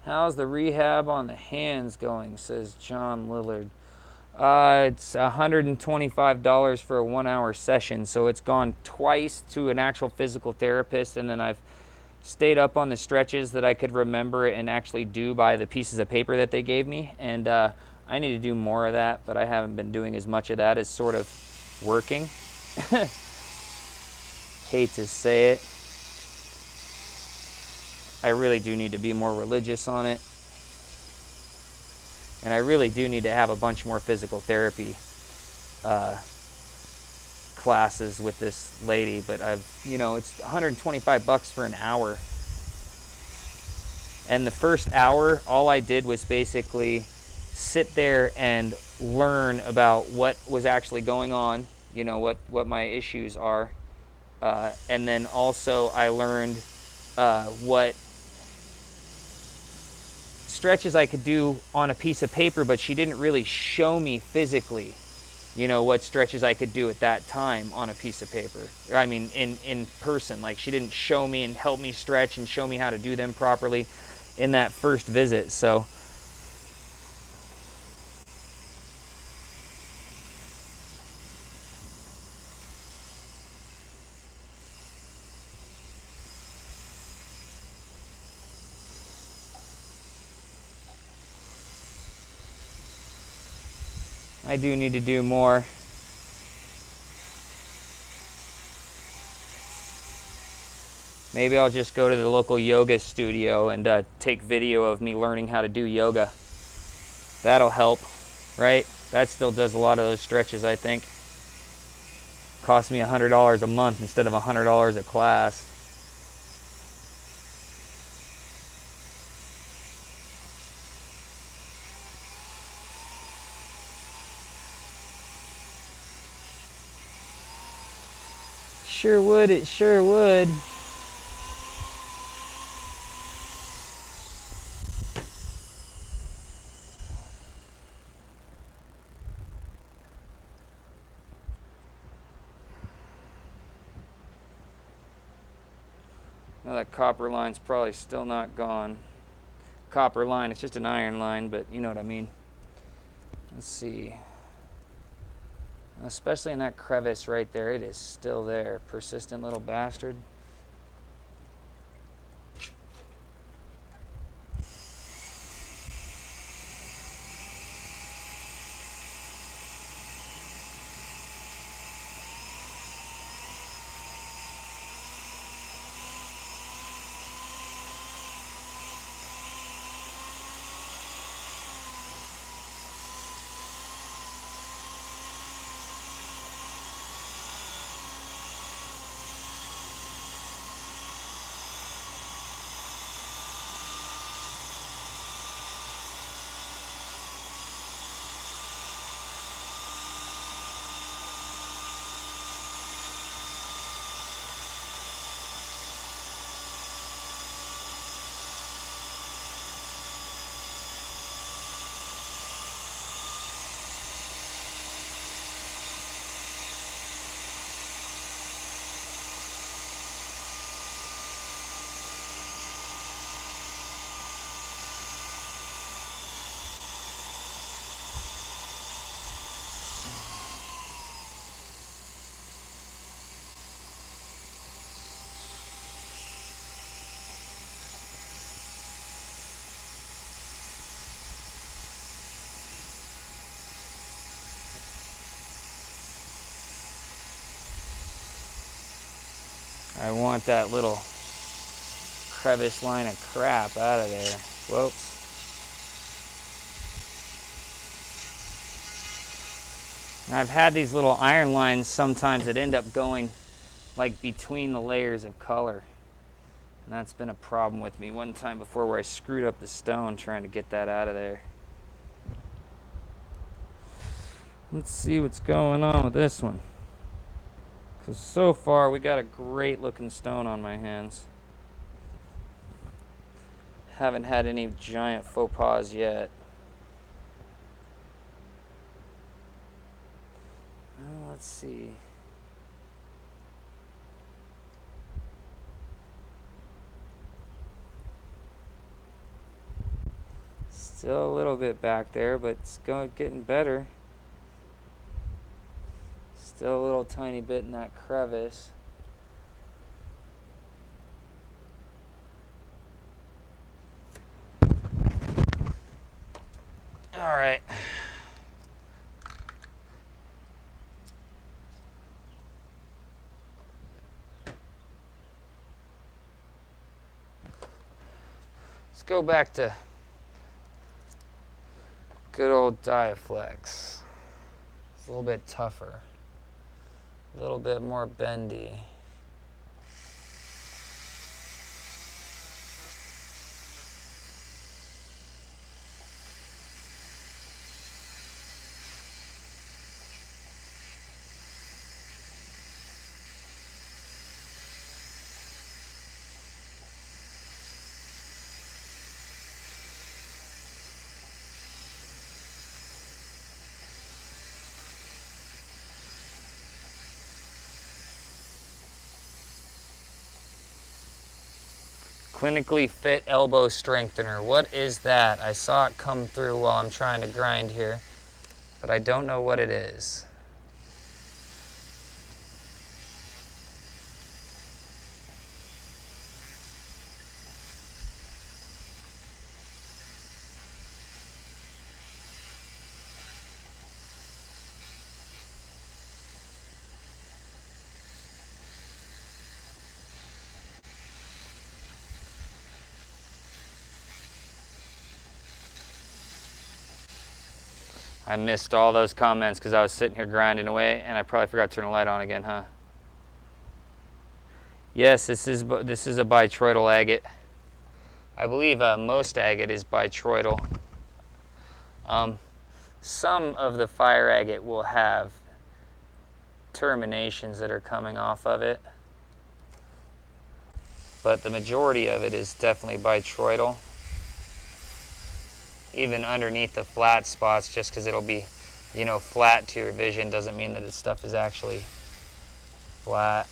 How's the rehab on the hands going, says John Lillard. It's $125 for a 1-hour session, so it's gone twice to an actual physical therapist, and then I've stayed up on the stretches that I could remember and actually do by the pieces of paper that they gave me, and I need to do more of that, but I haven't been doing as much of that as sort of working. Hate to say it. I really do need to be more religious on it. And I really do need to have a bunch more physical therapy classes with this lady, but you know, it's 125 bucks for an hour. And the first hour, all I did was basically sit there and learn about what was actually going on, you know, what my issues are. And then also I learned what stretches I could do on a piece of paper, but she didn't really show me physically, you know, what stretches I could do at that time on a piece of paper. I mean, in person. Like, she didn't show me and help me stretch and show me how to do them properly in that first visit. So I do need to do more. Maybe I'll just go to the local yoga studio and take video of me learning how to do yoga. That'll help, right? That still does a lot of those stretches, I think. Cost me $100 a month instead of $100 a class. Sure would, it sure would. Now that copper line's probably still not gone. Copper line, it's just an iron line, but you know what I mean. Let's see. Especially in that crevice right there, it is still there. Persistent little bastard. I want that little crevice line of crap out of there. Whoops. And I've had these little iron lines sometimes that end up going like between the layers of color. And that's been a problem with me one time before where I screwed up the stone trying to get that out of there. Let's see what's going on with this one. Because so far we got a great looking stone on my hands. Haven't had any giant faux pas yet. Let's see. Still a little bit back there, but it's getting better. Still a little tiny bit in that crevice. All right. Let's go back to good old Diaflex. It's a little bit tougher. A little bit more bendy. Clinically Fit Elbow Strengthener. What is that? I saw it come through while I'm trying to grind here, but I don't know what it is. I missed all those comments because I was sitting here grinding away, and I probably forgot to turn the light on again, huh? Yes, this is a bitoroidal agate. I believe most agate is bitoroidal. Some of the fire agate will have terminations that are coming off of it, but the majority of it is definitely bitoroidal. Even underneath the flat spots, just because it'll be, flat to your vision doesn't mean that this stuff is actually flat.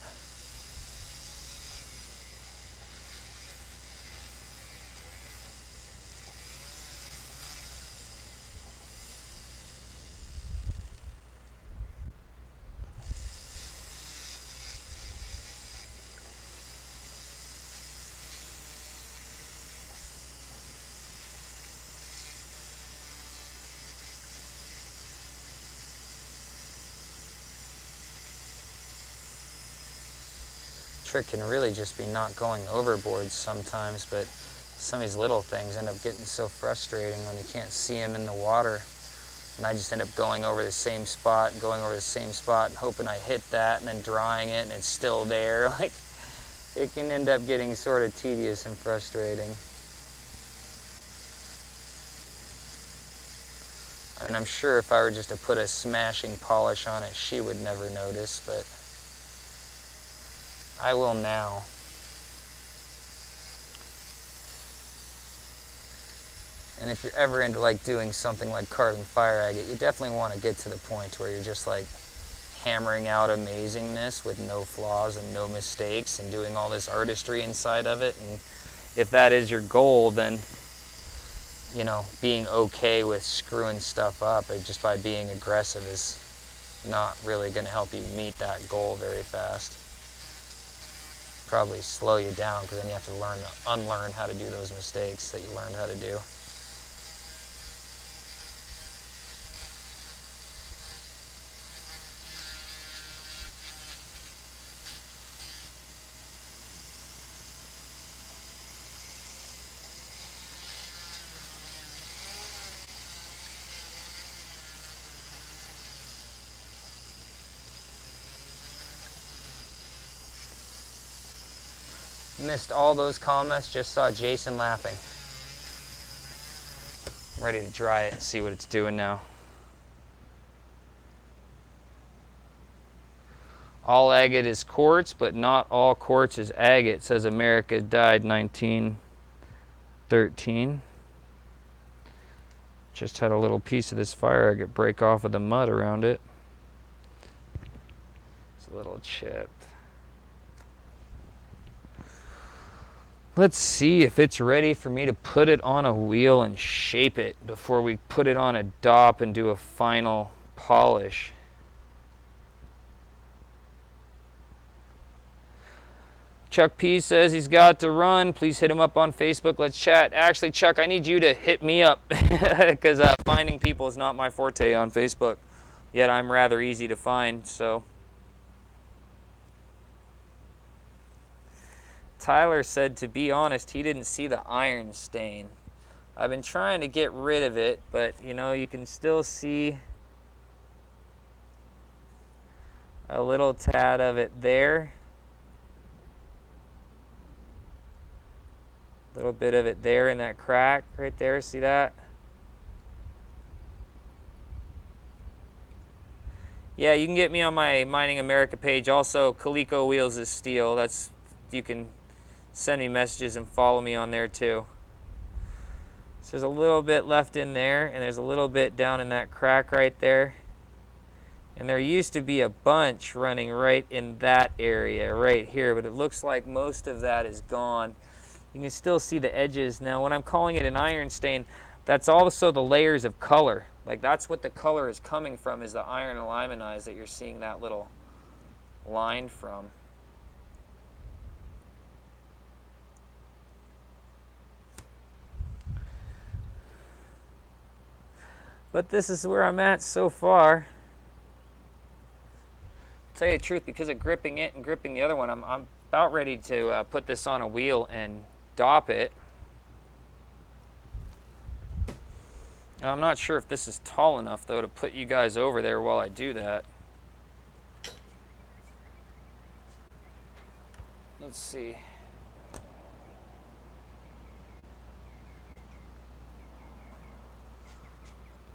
Trick can really just be not going overboard sometimes, but some of these little things end up getting so frustrating when you can't see them in the water. And I just end up going over the same spot, and hoping I hit that, and then drawing it, and it's still there. Like, it can end up getting sort of tedious and frustrating. And I'm sure if I were just to put a smashing polish on it, she would never notice, but I will now. And if you're ever into like doing something like carving fire agate, you definitely want to get to the point where you're just like hammering out amazingness with no flaws and no mistakes and doing all this artistry inside of it. And if that is your goal, then being okay with screwing stuff up just by being aggressive is not really going to help you meet that goal very fast. Probably slow you down, because then you have to unlearn how to do those mistakes that you learned how to do. Missed all those comments, just saw Jason laughing. I'm ready to dry it and see what it's doing now. All agate is quartz, but not all quartz is agate, says America died 1913. Just had a little piece of this fire agate break off of the mud around it. It's a little chipped. Let's see if it's ready for me to put it on a wheel and shape it before we put it on a dop and do a final polish. Chuck P says he's got to run. Please hit him up on Facebook. Let's chat. Actually, Chuck, I need you to hit me up because finding people is not my forte on Facebook. Yet I'm rather easy to find, so. Tyler said, to be honest, he didn't see the iron stain. I've been trying to get rid of it, but you can still see. A little tad of it there. A little bit of it there in that crack right there. See that? Yeah, you can get me on my Mining America page. Also, Caleko Wheels is Steel. You can send me messages and follow me on there too. So there's a little bit left in there, and there's a little bit down in that crack right there. And there used to be a bunch running right in that area right here, but it looks like most of that is gone. You can still see the edges. Now, when I'm calling it an iron stain, that's also the layers of color. Like, that's what the color is coming from, is the iron aluminized that you're seeing that little line from. But this is where I'm at so far. Tell you the truth, because of gripping it and gripping the other one, I'm about ready to put this on a wheel and dop it. Now, I'm not sure if this is tall enough though to put you guys over there while I do that. Let's see.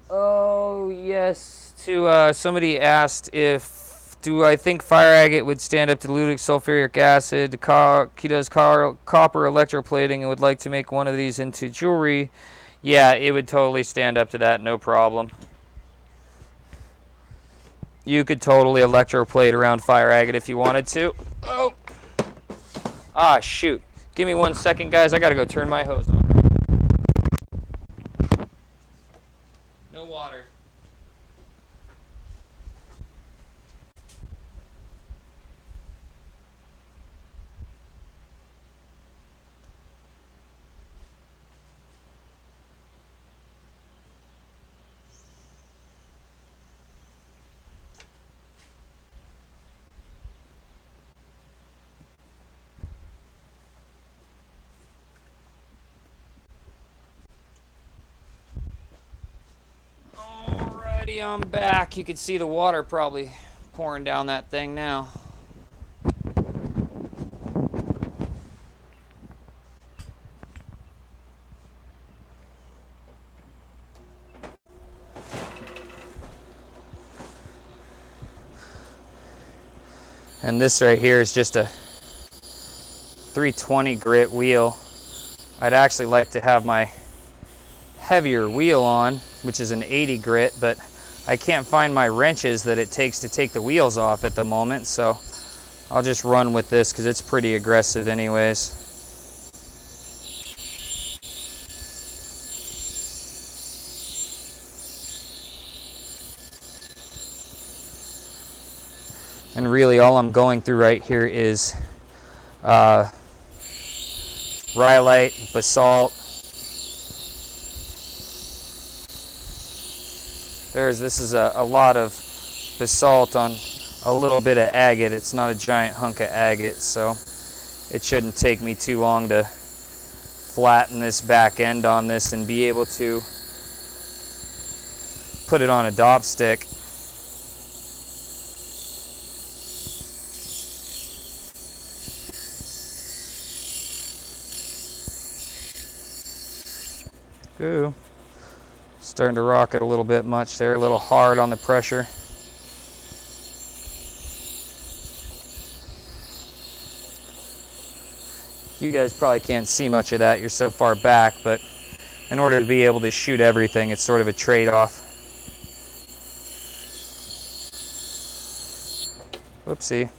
Oh yes, somebody asked do I think fire agate would stand up to dilute sulfuric acid? He does copper electroplating and would like to make one of these into jewelry. Yeah, it would totally stand up to that, no problem. You could totally electroplate around fire agate if you wanted to. Oh! Ah, shoot. Give me 1 second, guys. I gotta go turn my hose on. No water. Alrighty, I'm back. You can see the water probably pouring down that thing now. And this right here is just a 320 grit wheel. I'd actually like to have my heavier wheel on, which is an 80 grit, but I can't find my wrenches that it takes to take the wheels off at the moment, so I'll just run with this because it's pretty aggressive anyways. And really all I'm going through right here is rhyolite, basalt. This is a lot of basalt on a little bit of agate. It's not a giant hunk of agate, so it shouldn't take me too long to flatten this back end on this and be able to put it on a dop stick. Ooh. Starting to rock it a little bit much there, a little hard on the pressure. You guys probably can't see much of that, you're so far back, but in order to be able to shoot everything, it's sort of a trade-off. Whoopsie.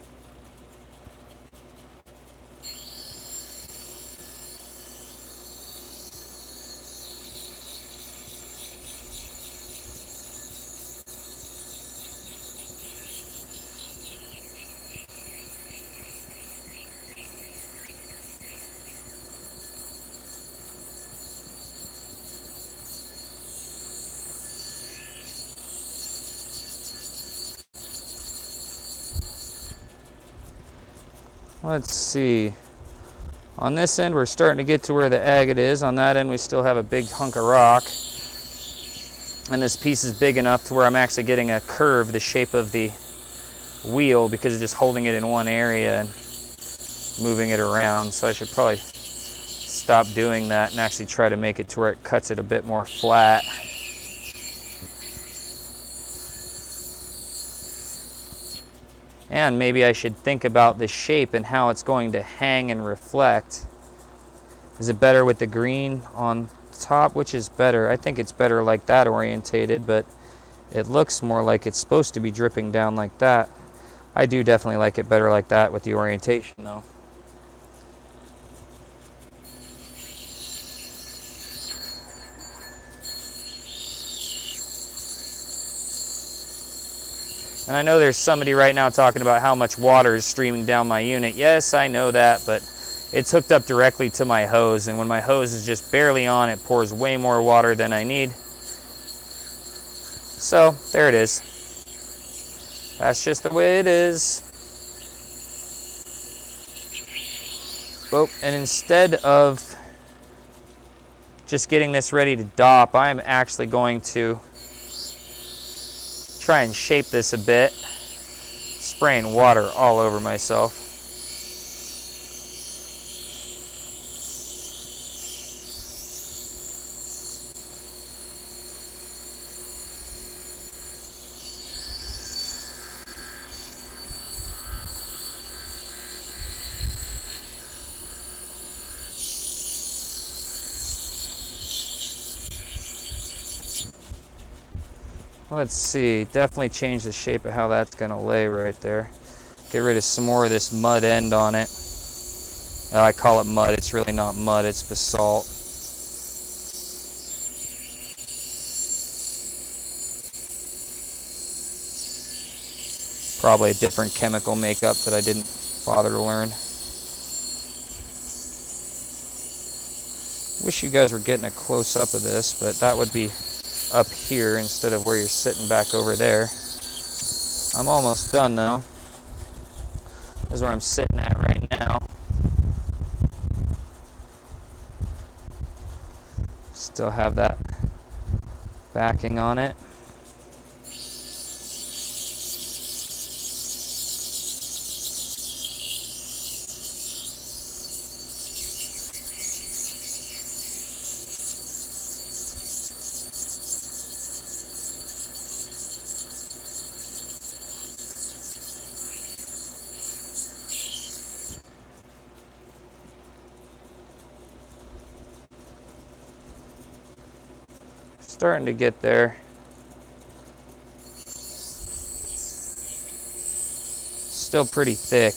Let's see. On this end, we're starting to get to where the agate is. On that end, we still have a big hunk of rock. And this piece is big enough to where I'm actually getting a curve, the shape of the wheel because it's just holding it in one area and moving it around. So I should probably stop doing that and actually try to make it to where it cuts it a bit more flat. And maybe I should think about the shape and how it's going to hang and reflect. Is it better with the green on top? Which is better? I think it's better like that orientated, but it looks more like it's supposed to be dripping down like that. I do definitely like it better like that with the orientation though. And I know there's somebody right now talking about how much water is streaming down my unit. Yes, I know that, but it's hooked up directly to my hose, and when my hose is just barely on, it pours way more water than I need. So, there it is. That's just the way it is. Oh, and instead of just getting this ready to dop, I'm actually going to try and shape this a bit, spraying water all over myself. Let's see, definitely change the shape of how that's gonna lay right there. Get rid of some more of this mud end on it. I call it mud, it's really not mud, it's basalt. Probably a different chemical makeup that I didn't bother to learn. Wish you guys were getting a close-up of this, but that would be up here instead of where you're sitting back over there. I'm almost done though. This is where I'm sitting at right now. Still have that backing on it. Starting to get there. Still pretty thick.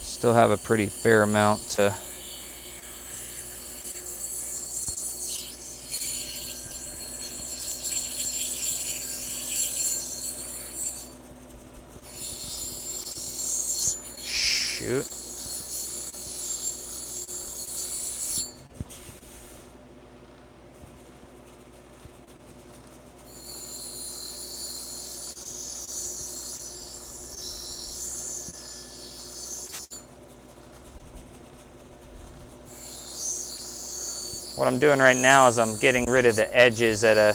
Still have a pretty fair amount to shoot. What I'm doing right now is I'm getting rid of the edges at a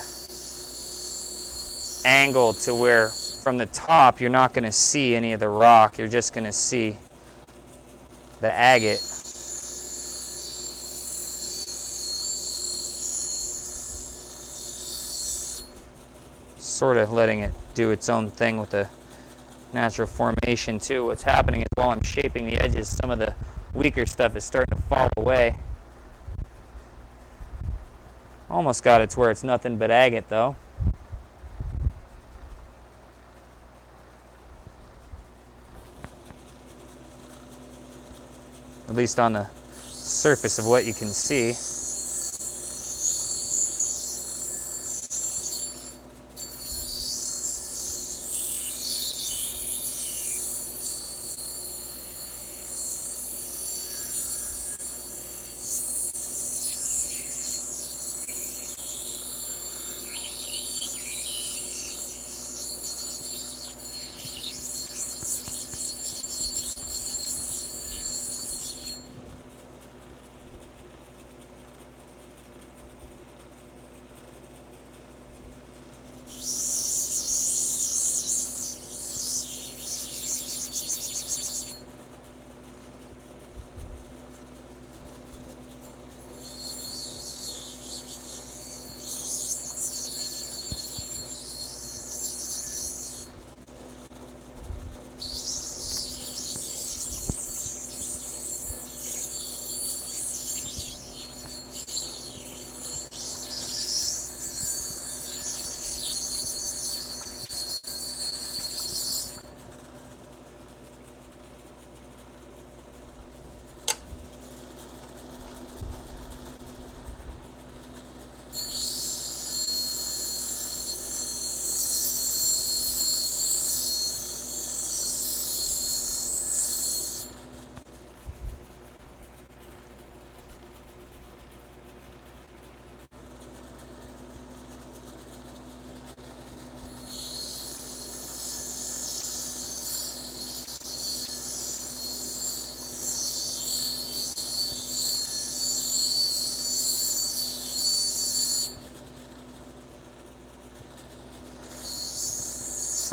angle to where from the top you're not going to see any of the rock, you're just going to see the agate. Sort of letting it do its own thing with the natural formation too. What's happening is while I'm shaping the edges, some of the weaker stuff is starting to fall away. Almost got it to where it's nothing but agate though. At least on the surface of what you can see.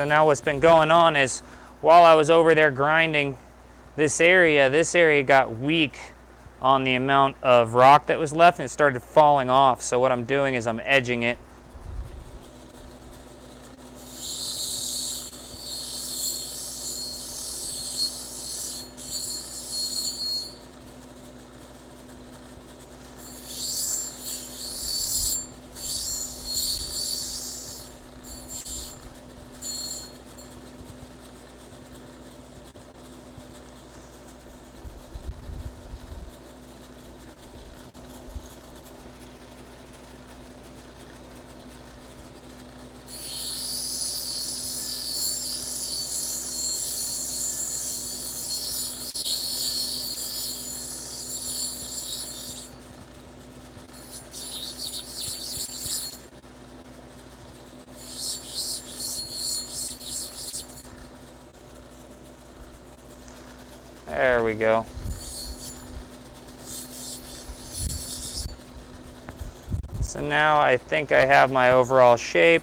So now what's been going on is while I was over there grinding this area got weak on the amount of rock that was left and it started falling off. So what I'm doing is I'm edging it. There we go. So now I think I have my overall shape.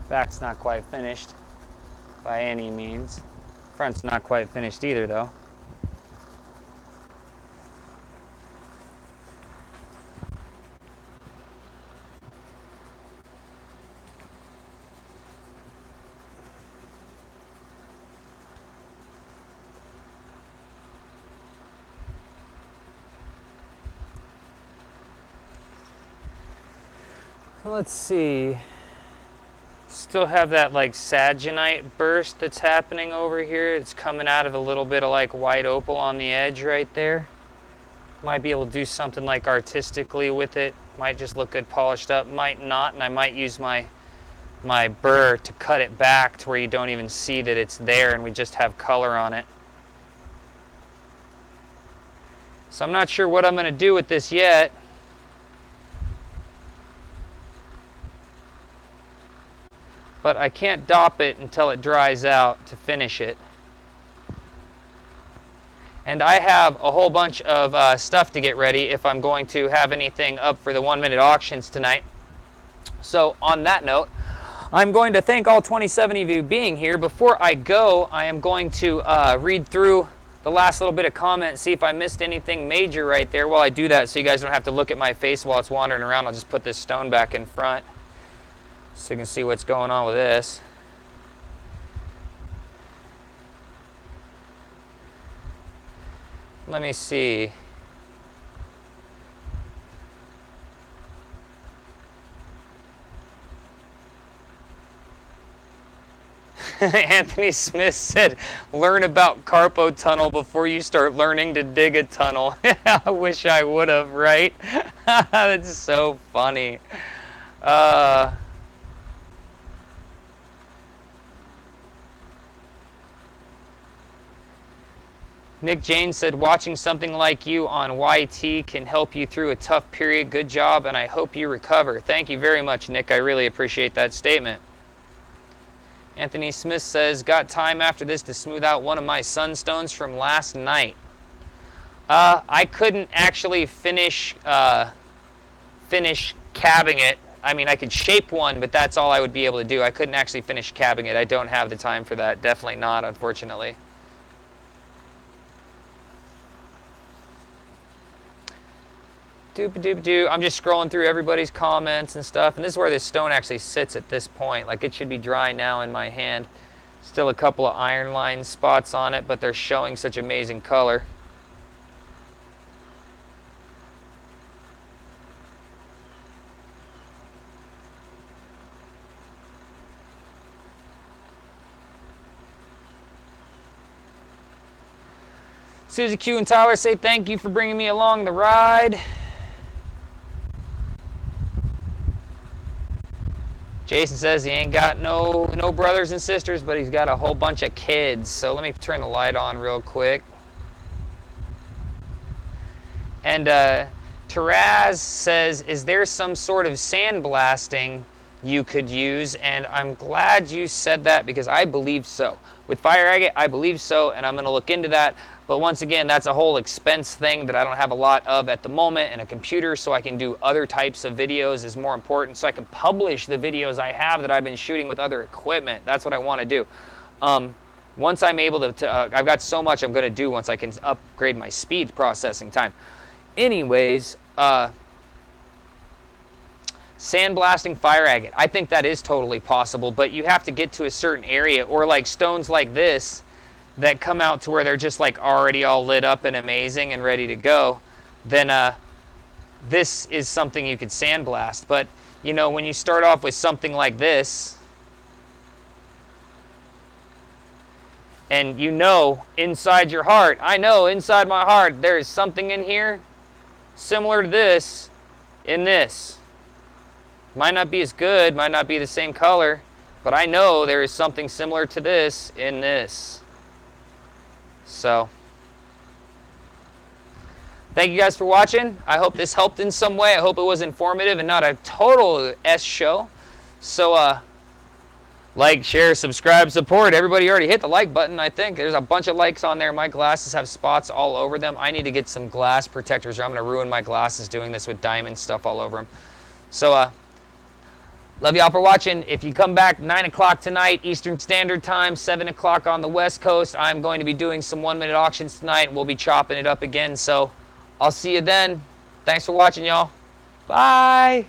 Back's not quite finished by any means. Front's not quite finished either though. Let's see. Still have that like saginite burst that's happening over here. It's coming out of a little bit of like white opal on the edge right there. Might be able to do something like artistically with it. Might just look good polished up, might not, and I might use my burr to cut it back to where you don't even see that it's there and we just have color on it. So I'm not sure what I'm going to do with this yet. But I can't dop it until it dries out to finish it. And I have a whole bunch of stuff to get ready if I'm going to have anything up for the 1-minute auctions tonight. So on that note, I'm going to thank all 27 of you being here. Before I go, I am going to read through the last little bit of comment, see if I missed anything major right there. While I do that, so you guys don't have to look at my face while it's wandering around, I'll just put this stone back in front, so you can see what's going on with this. Let me see. Anthony Smith said, learn about carpo tunnel before you start learning to dig a tunnel. I wish I would have, right? That's so funny. Nick Jane said, watching something like you on YT can help you through a tough period. Good job, and I hope you recover. Thank you very much, Nick. I really appreciate that statement. Anthony Smith says, got time after this to smooth out one of my sunstones from last night. I couldn't actually finish cabbing it. I mean, I could shape one, but that's all I would be able to do. I couldn't actually finish cabbing it. I don't have the time for that. Definitely not, unfortunately. Doop-a-doop-a-doo. I'm just scrolling through everybody's comments and stuff, and this is where this stone actually sits at this point. Like, it should be dry now in my hand. Still a couple of iron line spots on it, but they're showing such amazing color. Susie Q and Tyler say thank you for bringing me along the ride. Jason says he ain't got no brothers and sisters, but he's got a whole bunch of kids. So let me turn the light on real quick. And Taraz says, is there some sort of sandblasting you could use? And I'm glad you said that, because I believe so. With fire agate, I believe so, and I'm going to look into that. But once again, that's a whole expense thing that I don't have a lot of at the moment, and a computer so I can do other types of videos is more important, so I can publish the videos I have that I've been shooting with other equipment. That's what I want to do. Once I'm able to I've got so much I'm going to do once I can upgrade my speed processing time. Anyways, sandblasting fire agate, I think that is totally possible, but you have to get to a certain area, or like stones like this that come out to where they're just like already all lit up and amazing and ready to go. Then this is something you could sandblast. But you know, when you start off with something like this, and you know inside your heart, I know inside my heart there is something in here similar to this in this. Might not be as good, might not be the same color, but I know there is something similar to this in this. So, thank you guys for watching. I hope this helped in some way. I hope it was informative and not a total S show. So, like, share, subscribe, support. Everybody already hit the like button, I think. There's a bunch of likes on there. My glasses have spots all over them. I need to get some glass protectors, or I'm going to ruin my glasses doing this with diamond stuff all over them. So, love y'all for watching. If you come back 9 o'clock tonight, Eastern Standard Time, 7 o'clock on the West Coast, I'm going to be doing some 1-minute auctions tonight. We'll be chopping it up again. So, I'll see you then. Thanks for watching, y'all. Bye.